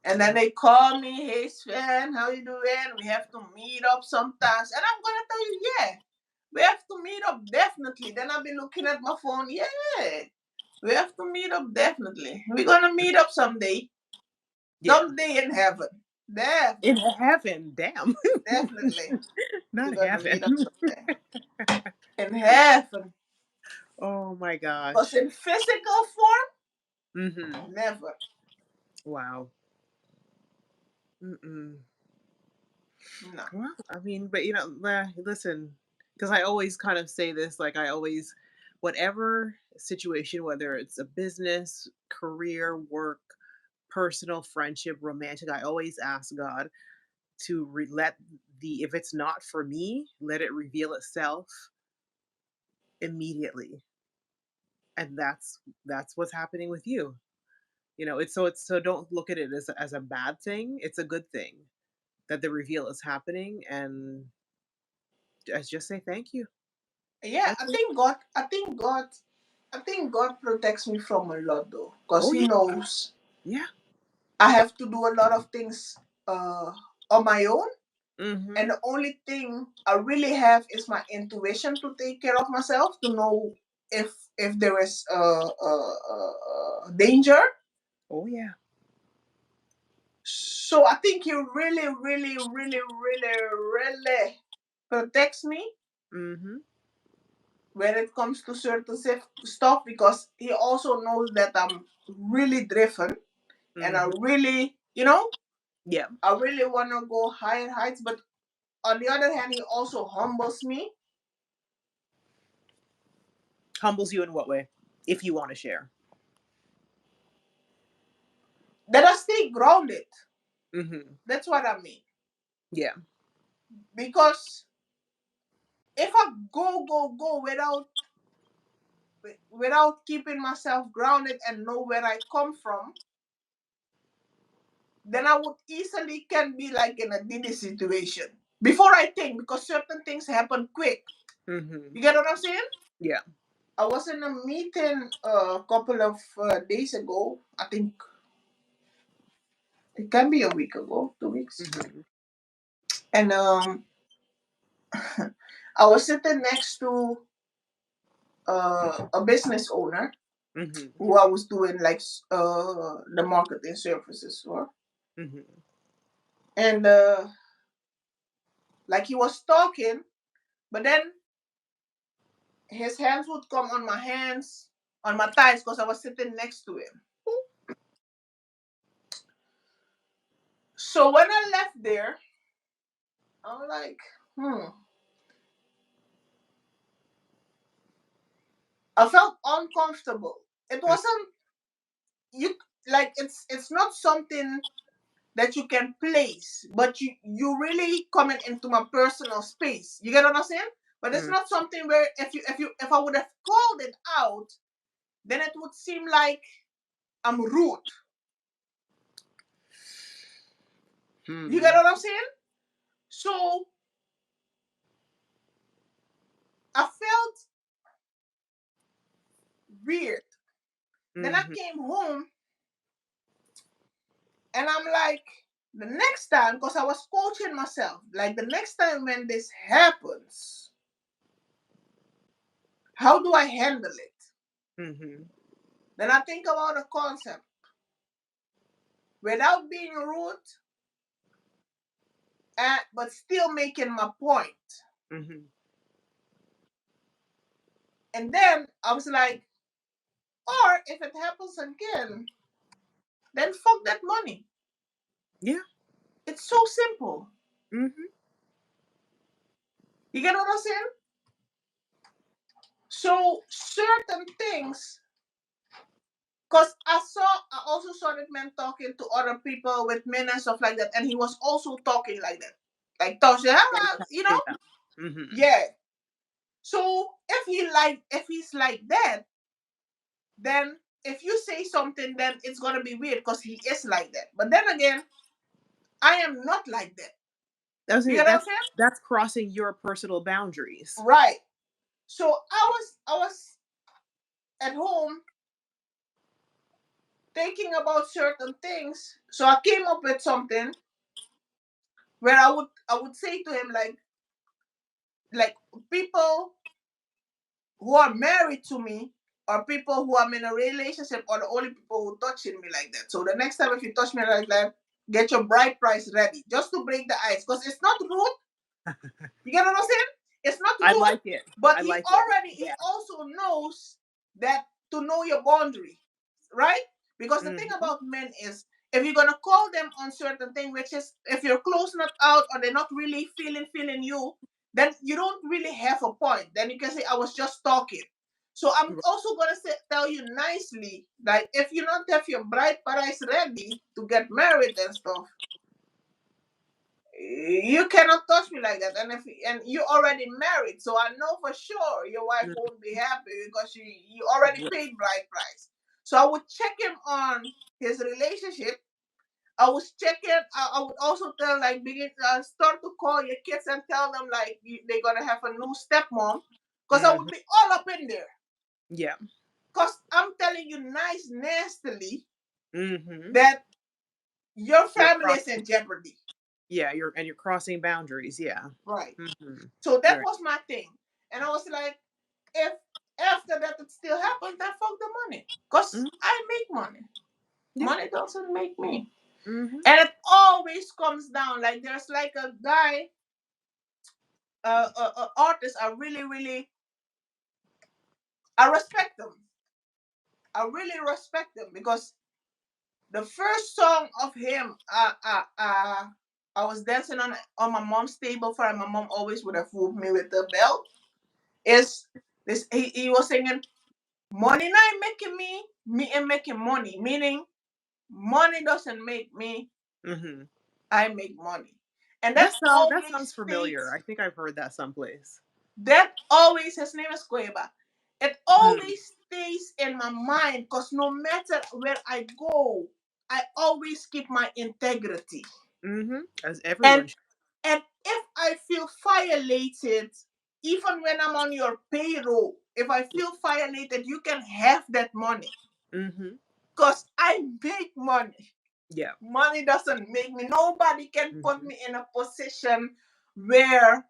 And then they call me, hey Sven, how you doing? We have to meet up sometimes. And I'm gonna tell you, yeah, we have to meet up definitely. Then I'll be looking at my phone, yeah, we have to meet up definitely. We're gonna meet up someday. Yeah. Someday in heaven. In Definitely. heaven. Damn. Definitely. We're Not gonna heaven. meet up someday. In heaven. Oh my Because gosh. in physical form, Mm-hmm. never. Wow. Mm-mm. No. Well, I mean, but listen, because I always kind of say this, like I always, whatever situation, whether it's a business, career, work, personal, friendship, romantic, I always ask God to let if it's not for me, let it reveal itself immediately. And that's what's happening with you. It's so don't look at it as a bad thing. It's a good thing that the reveal is happening, and just say thank you. Yeah, That's I it. think God I think God I think God protects me from a lot though. Because Oh he yeah. knows Yeah. I have to do a lot of things on my own. And Mhm. the only thing I really have is my intuition to take care of myself, to know if there is danger. Oh yeah. So I think he really, really, really, really, really protects me Mhm. when it comes to certain stuff, because he also knows that I'm really driven, and I Mhm. really, Yeah. I really want to go higher heights. But on the other hand, he also humbles me, Humbles you in what way? If you want to share. that I stay grounded. Mhm. That's what I mean. Yeah. Because if I go without keeping myself grounded and know where I come from, then I would easily can be like in a Diddy situation before I think, because certain things happen quick. Mhm. You get what I'm saying? Yeah. I was in a meeting a couple of days ago. I think it can be a week ago, 2 weeks. Mhm. And I was sitting next to a business owner Mhm. who I was doing like the marketing services for. Mhm. And like he was talking, but then his hands would come on my hands, on my thighs, because I was sitting next to him. So when I left there, I'm like, I felt uncomfortable. It Mm, wasn't you like it's not something that you can place, but you really coming into my personal space. You get what I'm saying? But it's mm, not something where if I would have called it out, then it would seem like I'm rude. You get hmm. what I'm saying? So I felt weird. Then I Mhm. came home and I'm like, the next time, because I was coaching myself, like the next time when this happens, how do I handle it? Mhm. Then I think about a concept without being rude, but still making my point. Mhm. And then I was like, or if it happens again, then fuck that money. Yeah. It's so simple. Mhm. You get what I'm saying? So certain things, because I also saw that man talking to other people with men and stuff like that, and he was also talking like that, like Tosha, Like a you know, talking down. Mhm. yeah. So if he's like that, then if you say something, then it's gonna be weird because he is like that. But then again, I am not like that. That's You it. get what I'm That's saying? that's crossing your personal boundaries. Right. So I was at home thinking about certain things. So I came up with something where I would say to him like people who are married to me or people who I'm in a relationship are the only people who touching me like that. So the next time if you touch me like that, get your bride price ready just to break the ice because it's not rude. You get what I'm saying? It's not I rude, like it. but I he like it. already he Yeah. also knows that to know your boundary, right? Because the thing Mhm. about men is if you're gonna call them on certain thing, which is if you're close not out or they're not really feeling you, then you don't really have a point. Then you can say I was just talking. So I'm also gonna tell you nicely, like if you don't have your bride price ready to get married and stuff, you cannot touch me like that. And you already married, so I know for sure your wife Mm, won't be happy because you already right. paid bride price. So I would check him on his relationship. I was checking. I would also tell like begin start to call your kids and tell them like they're gonna have a new stepmom, because I would Mhm. be all up in there. Yeah. Cause I'm telling you nice nastily Mhm. that your You're family is crossing. in jeopardy. Yeah. You're crossing boundaries. Yeah. Right. Mhm. So that Right. was my thing. And I was like, if after that it still happens, then fuck the money. Because Mhm. I make money. Yeah. Money doesn't make me. Mhm. And it always comes down. Like there's like a guy, artist, I really, really, I respect him. I really respect him because the first song of him, I was dancing on my mom's table for him. My mom always would have whooped me with the belt. Is this he was singing money not making me ain't making money. Meaning money doesn't make me, Mhm. I make money. And That sounds familiar. I think I've heard that someplace. that always his name is Cueva. It Mm. always stays in my mind because no matter where I go, I always keep my integrity. Mhm. As And everyone should. and if I feel violated, even when I'm on your payroll, if I feel violated, you can have that money. Mhm. Because I make money. Yeah. Money doesn't make me. Nobody can put Mhm. me in a position where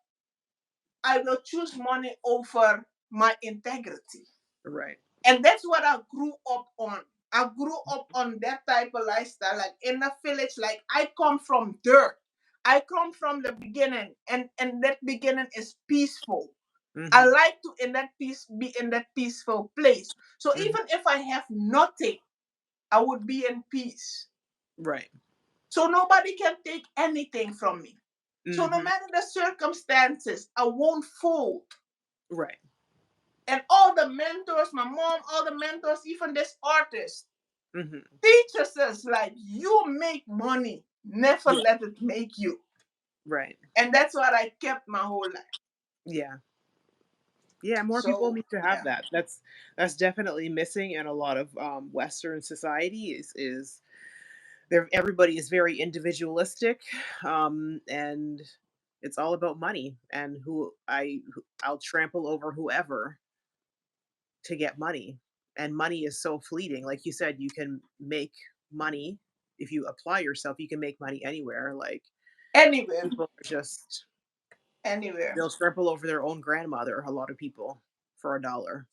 I will choose money over my integrity. Right. And that's what I grew up on. I grew up on that type of lifestyle. Like in the village, like I come from dirt. I come from the beginning, and that beginning is peaceful. I Mhm. like to in that peace be in that peaceful place. So Mhm. even if I have nothing, I would be in peace. Right. So nobody can take anything from me. So no Mhm. matter the circumstances, I won't fold. Right. And all the mentors, my mom, all the mentors, even this artist, Mhm. teaches us like you make money, never Yeah. let it make you. Right. And that's what I kept my whole life. Yeah. Yeah, more people So need to have yeah. that. That's definitely missing in a lot of Western society. Is there everybody is very individualistic, and it's all about money and I'll trample over whoever to get money. And money is so fleeting. Like you said, you can make money if you apply yourself. You can make money anywhere. Like Anywhere. people are just Anywhere. they'll trample over their own grandmother. A lot of people for a dollar.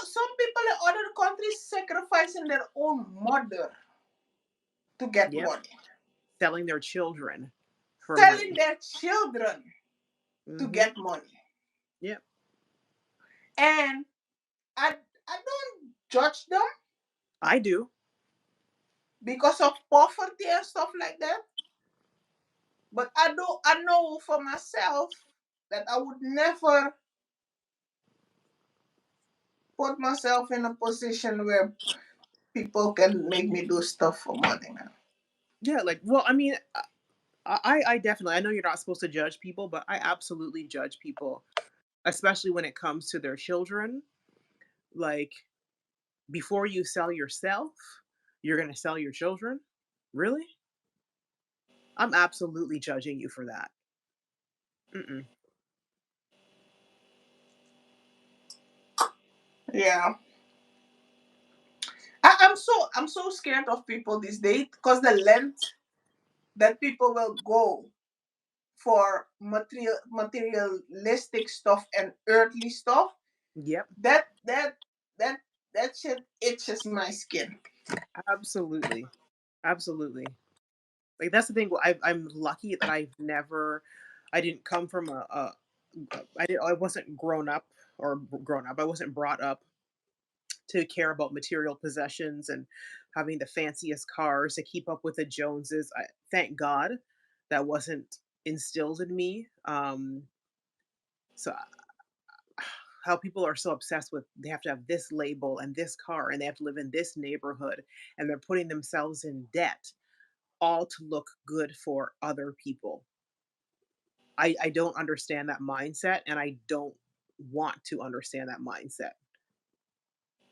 Some people in other countries sacrificing their own mother to get Yep, money. selling their children for Selling money. their children to Mhm. get money. Yep. And I don't judge them I do. because of poverty and stuff like that. But I know for myself that I would never put myself in a position where people can make me do stuff for money, man. Yeah, like, well, I mean, I definitely, I know you're not supposed to judge people, but I absolutely judge people, especially when it comes to their children. Like, before you sell yourself, you're going to sell your children? Really? I'm absolutely judging you for that. Mm-mm. Yeah. I'm so scared of people these days because the length that people will go for materialistic stuff and earthly stuff, Yep, that that that that shit itches my skin. absolutely. Absolutely. Like, that's the thing. I'm lucky that I didn't come from I wasn't grown up. I wasn't brought up to care about material possessions and having the fanciest cars to keep up with the Joneses. Thank God that wasn't instilled in me. So how people are so obsessed with they have to have this label and this car and they have to live in this neighborhood and they're putting themselves in debt all to look good for other people. I don't understand that mindset and I don't want to understand that mindset.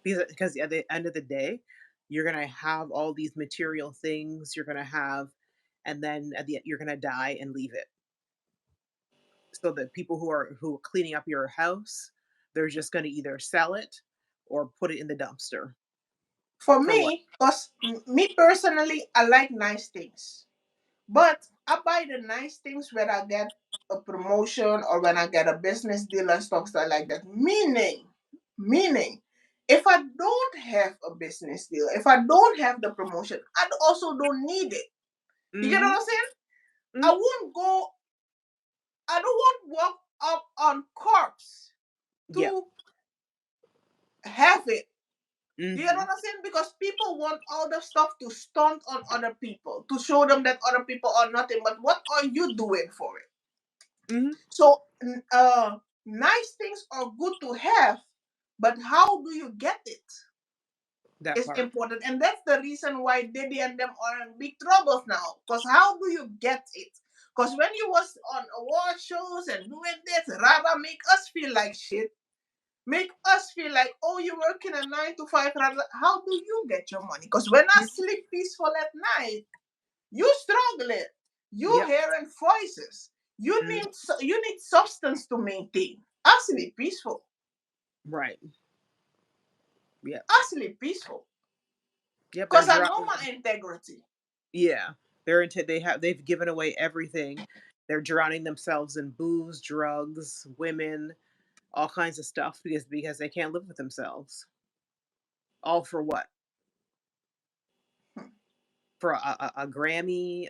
Because at the end of the day, you're gonna have all these material things, you're gonna have and then at the end, you're gonna die and leave it. So the people who are cleaning up your house, they're just gonna either sell it or put it in the dumpster. For For what? me, because me personally, I like nice things. But I buy the nice things when I get a promotion or when I get a business deal and stuff like that. Meaning, if I don't have a business deal, if I don't have the promotion, I also don't need it. You get what Mhm. I'm saying? I Mhm. won't go. I don't want walk up on corpse Yep. to have it. You get what Mhm. I'm saying? Because people want all the stuff to stunt on other people, to show them that other people are nothing. But what are you doing for it? Mhm. So, nice things are good to have, but how do you get it That is part. important. And that's the reason why Diddy and them are in big troubles now. Because how do you get it? Because when you was on award shows and doing this, rather make us feel like shit. Make us feel like, oh, you're working a 9 to 5. Rather, how do you get your money? Because when I Mhm. sleep peaceful at night, you struggling. You Yep. hearing voices. Mhm. You need substance to maintain. Actually peaceful. Right. Yep. I sleep peaceful Yep. They're because I know drowning. my integrity. Yeah. They've given away everything. They're drowning themselves in booze, drugs, women, all kinds of stuff because they can't live with themselves. All for what? Hmm. For a Grammy,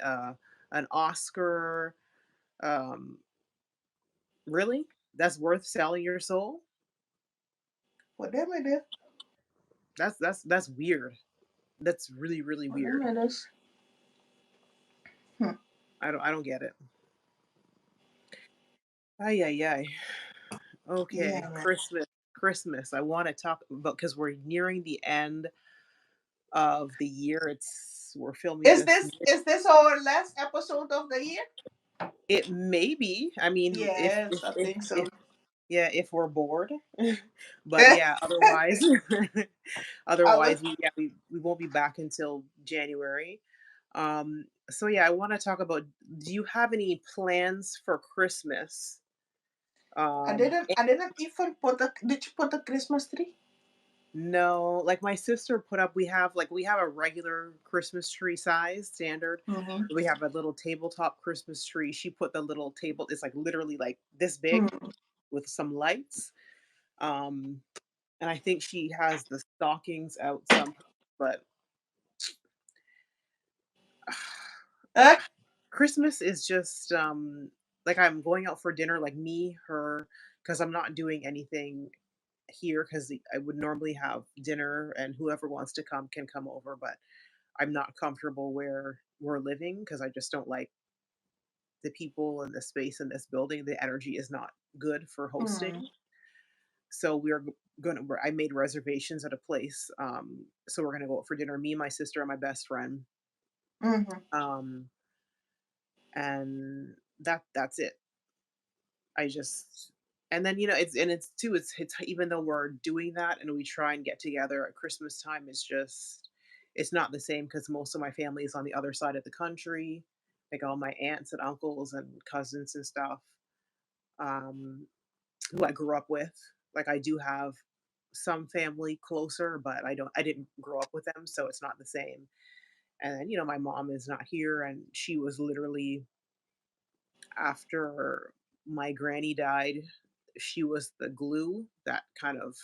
an Oscar. Um, really? That's worth selling your soul? For them it is. That's weird. That's really really For them weird. it is. Hmm. I don't get it. Ay ay ay. Okay, Yeah, man. Christmas. Christmas. I want to talk about because we're nearing the end of the year. We're filming Is this. this our last episode of the year? It may be. I mean, Yes, I think if so. yeah, if we're bored. But yeah, otherwise, I was. we won't be back until January. So yeah, I want to talk about. Do you have any plans for Christmas? Eh, I didn't even put a. Did you put a Christmas tree? no, like my sister put up. We have a regular Christmas tree size standard. Mm-hmm. We have a little tabletop Christmas tree. She put the little table. It's like literally like this big Hmm. with some lights. Um, and I think she has the stockings out somehow. But Uh, Christmas is just like I'm going out for dinner, like me, her, because I'm not doing anything here because I would normally have dinner and whoever wants to come can come over, but I'm not comfortable where we're living because I just don't like the people and the space in this building. The energy is not good for hosting. hmm. So we're gonna. I made reservations at a place. So we're gonna go out for dinner. Me, my sister, and my best friend. Hmm. Um, and that's it. I just and then it's too it's even though we're doing that and we try and get together at Christmas time, it's not the same because most of my family is on the other side of the country, like all my aunts and uncles and cousins and stuff, um, who I grew up with. Like I do have some family closer, but I didn't grow up with them, so it's not the same. And then, my mom is not here and she was literally after my granny died, she was the glue that kind of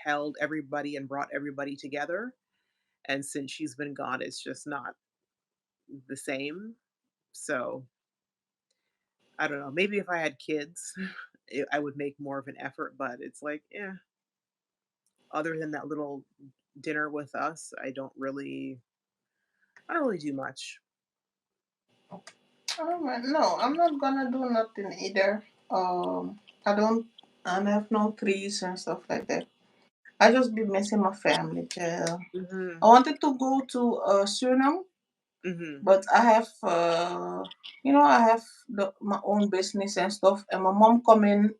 held everybody and brought everybody together. And since she's been gone, it's just not the same. So I don't know. Maybe if I had kids, I would make more of an effort. But it's like, yeah. Other than that little dinner with us, I don't really do much. Alright, no, I'm not gonna do nothing either. I don't. I have no trees and stuff like that. I just be missing my family. Yeah. I Mhm. wanted to go to Suriname, Mhm. but I have, I have my own business and stuff, and my mom coming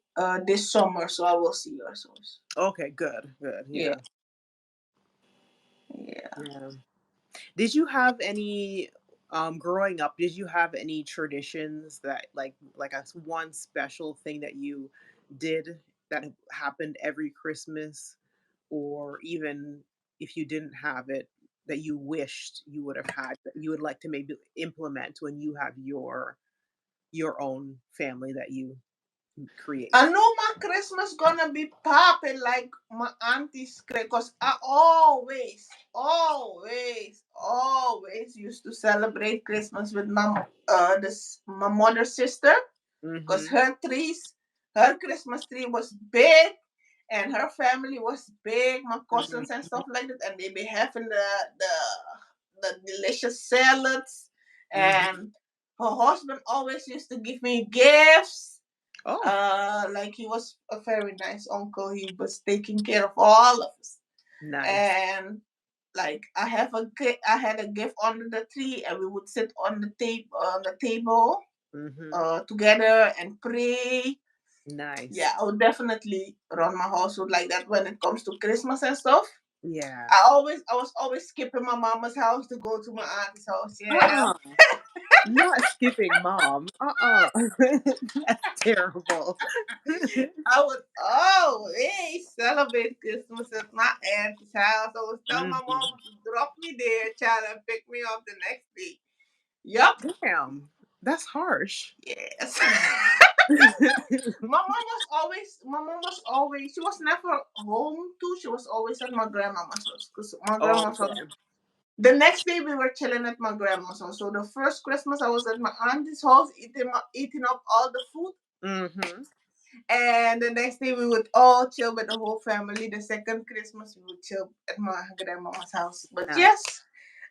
this summer, so I will see her. So Okay. Good. Good. yeah, Yeah. yeah. Yeah. Did you have any growing up, did you have any traditions that like a one special thing that you did that happened every Christmas or even if you didn't have it that you wished you would have had that you would like to maybe implement when you have your own family that you create? I know my Christmas gonna be popping like my auntie's because I always used to celebrate Christmas with my mother's sister because Mhm. her Christmas tree was big and her family was big, my cousins and stuff like that, and they be having the delicious salads, Mhm. and her husband always used to give me gifts. Oh, Like he was a very nice uncle. He was taking care of all of us. nice. And like I had a gift under the tree, and we would sit on the table Mhm. together and pray. Yeah, Nice. I would definitely run my household like that when it comes to Christmas and stuff. Yeah. I was always skipping my mama's house to go to my auntie's house. Yeah, Uh-uh. Not skipping mom. That's terrible. I would always celebrate Christmas at my aunt's house. I would tell my Mhm. mom to drop me there, child, and pick me up the next day. Yup. Damn, that's harsh. Yes. She was never home too. She was always at my grandmama's house. Because my grandma's house. Okay. The next day we were chilling at my grandma's house. So the first Christmas I was at my auntie's house eating up all the food. Mhm. And the next day we would all chill with the whole family. The second Christmas we would chill at my grandmama's house. But Nice. yes,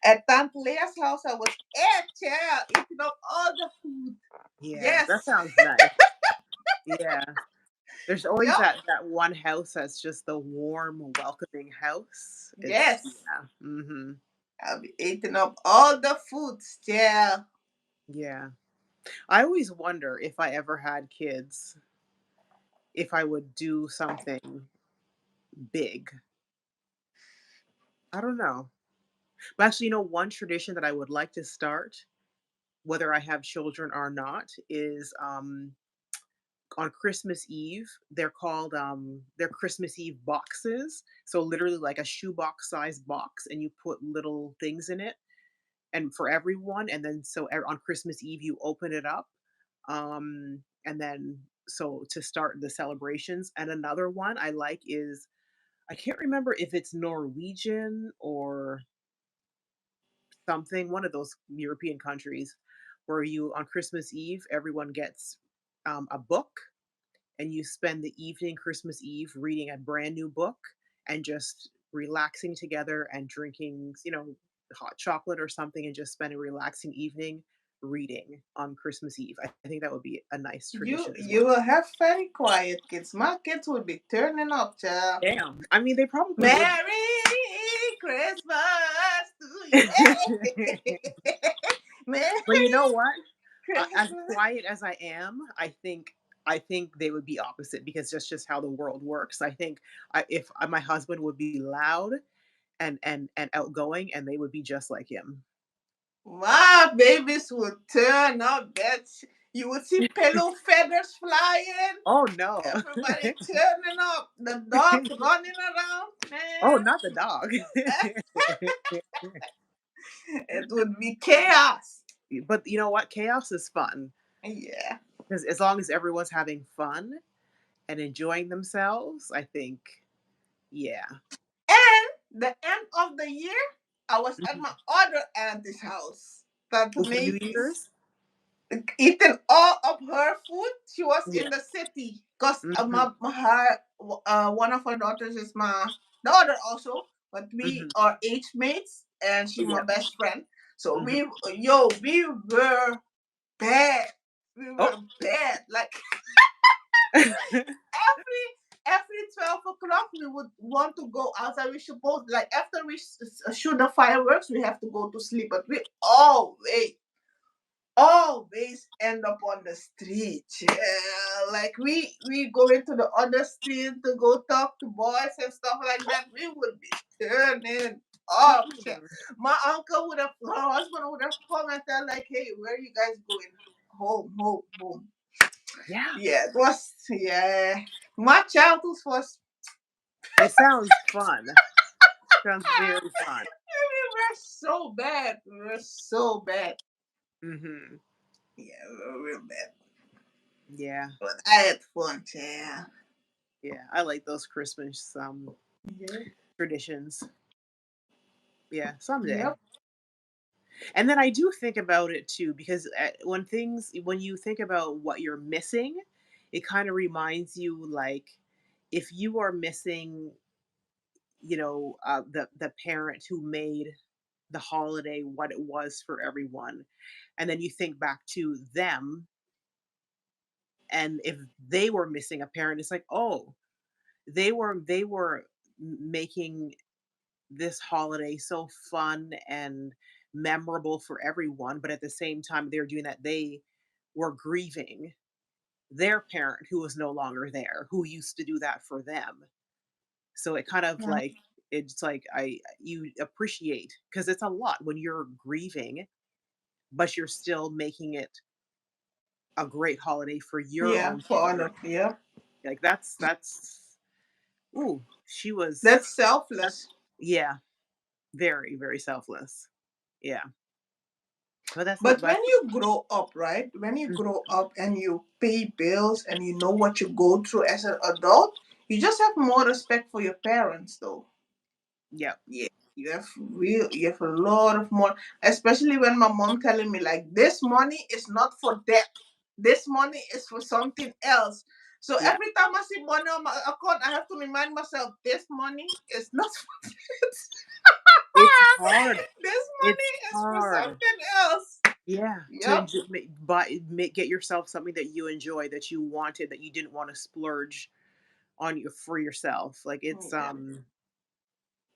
at Aunt Leah's house I was at child eating up all the food. Yeah, that Yes. sounds nice. Yeah. There's always Yup. that one house that's just the warm, welcoming house. It's Yes. yeah. Mhm. I'll be eating up all the food still. Yeah. I always wonder if I ever had kids, if I would do something big. I don't know. But actually, one tradition that I would like to start, whether I have children or not, is on Christmas Eve. They're Christmas Eve boxes. So literally like a shoebox size box, and you put little things in it, and for everyone. And then on Christmas Eve you open it up, and then so to start the celebrations. And another one I like is, I can't remember if it's Norwegian or something, one of those European countries, where you on Christmas Eve everyone gets a book, and you spend the evening Christmas Eve reading a brand new book and just relaxing together and drinking, hot chocolate or something, and just spend a relaxing evening reading on Christmas Eve. I think that would be a nice You tradition as you well. will have very quiet kids. My kids would be turning up, child. Damn. I mean, they probably would. Merry Christmas to you. But you know Merry what? As Christmas. quiet as I am, I think they would be opposite, because that's just how the world works. I think if my husband would be loud and outgoing, and they would be just like him. My babies would turn up. You would see pillow feathers flying. Oh no. Everybody turning up. The dogs running around. Oh, Man, not the dog. it would be chaos. But you know what? Chaos is fun, Yeah. because as long as everyone's having fun and enjoying themselves, I think, yeah. And the end of the year, I was at Mhm. my other auntie's house that Oh, for New makes Year's? eating all of her food. She was Yeah. in the city because Mhm. one of her daughters is my daughter also, but we Mhm. are age mates and she's my Yeah. best friend. So Mhm. we were bad. We Oh. were bad. Like every 12 o'clock we would want to go outside. We supposed like after we shoot the fireworks, we have to go to sleep. But we always end up on the street. Yeah. Like we go into the other street to go talk to boys and stuff like that. We would be turning up. Yeah. Mm. My uncle would have, her husband would have come and tell like, "Hey, where are you guys going? Home, home, home." Yeah. Yeah, it was yeah. My childhood was It sounds fun. Sounds very fun. we were so bad. We were so bad. Mhm. Yeah, we were real bad. Yeah. But I had fun. Yeah. Yeah. I like those Christmas Yeah. traditions. Yeah, someday. Yep. And then I do think about it too, because when you think about what you're missing, it kind of reminds you, like, if you are missing, the parent who made the holiday what it was for everyone, and then you think back to them, and if they were missing a parent, it's like, oh, they were making this holiday so fun and memorable for everyone, but at the same time they were doing that, they were grieving their parent who was no longer there, who used to do that for them. So it kind of Yeah. like, it's like I you appreciate, because it's a lot when you're grieving. but you're still making it a great holiday for your Yeah, own for children. honor. Yeah. Like that's ooh, she was That's that's selfless. yeah, very, very selfless. Yeah. But that's But when that's you grow up, right? When you mm, grow up and you pay bills and you know what you go through as an adult, you just have more respect for your parents, though. yeah. Yeah, you have a lot of more, especially when my mom telling me like this money is not for debt, this money is for something else. So Yeah. every time I see money on my account, I have to remind myself this money is not for this. It's hard. This It's money is for hard. something else. Yeah, to Yep. enjoy, buy, get yourself something that you enjoy, that you wanted, that you didn't want to splurge on you for yourself. Like it's Yeah.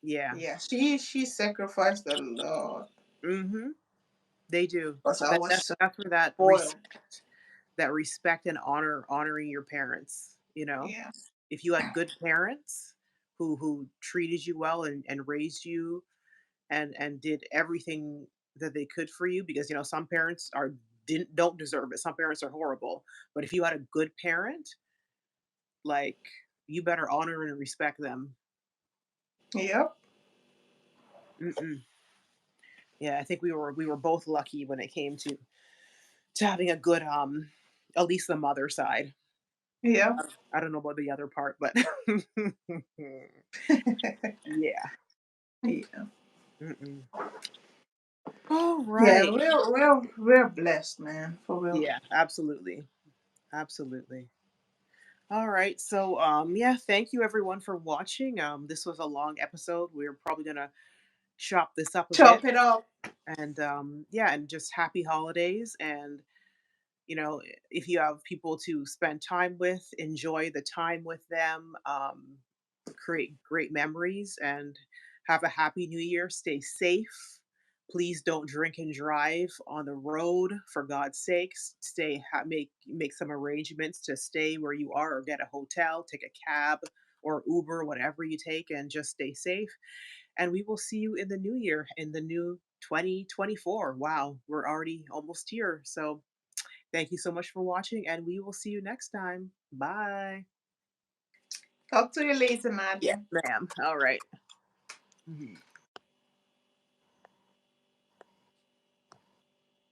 yeah. Yeah. She sacrificed a lot Mhm. They do. because I That was that's so that's where spoiled. that respect and honoring your parents, you know? Yeah. If you had good parents who treated you well and raised you and did everything that they could for you, because some parents are didn't don't deserve it. Some parents are horrible. But if you had a good parent, like, you better honor and respect them. Yep. Mm-mm. Yeah, I think we were both lucky when it came to having a good at least the mother side. Yep. I don't know about the other part, but yeah. Yeah. Mm-mm. All Yeah, right. we're blessed, man, for real. Yeah, absolutely. Absolutely. All right. So yeah, thank you everyone for watching. This was a long episode. We're probably gonna chop this up a Chop bit. it up. And yeah, and just happy holidays. And if you have people to spend time with, enjoy the time with them, create great memories, and have a happy new year. Stay safe. Please don't drink and drive on the road, for God's sakes. Make some arrangements to stay where you are, or get a hotel, take a cab or Uber, whatever you take, and just stay safe. And we will see you in the new year, in the new 2024. Wow, we're already almost here. So thank you so much for watching, and we will see you next time. Bye. Talk to you later, Yes, Nadia. ma'am. All right. Mhm.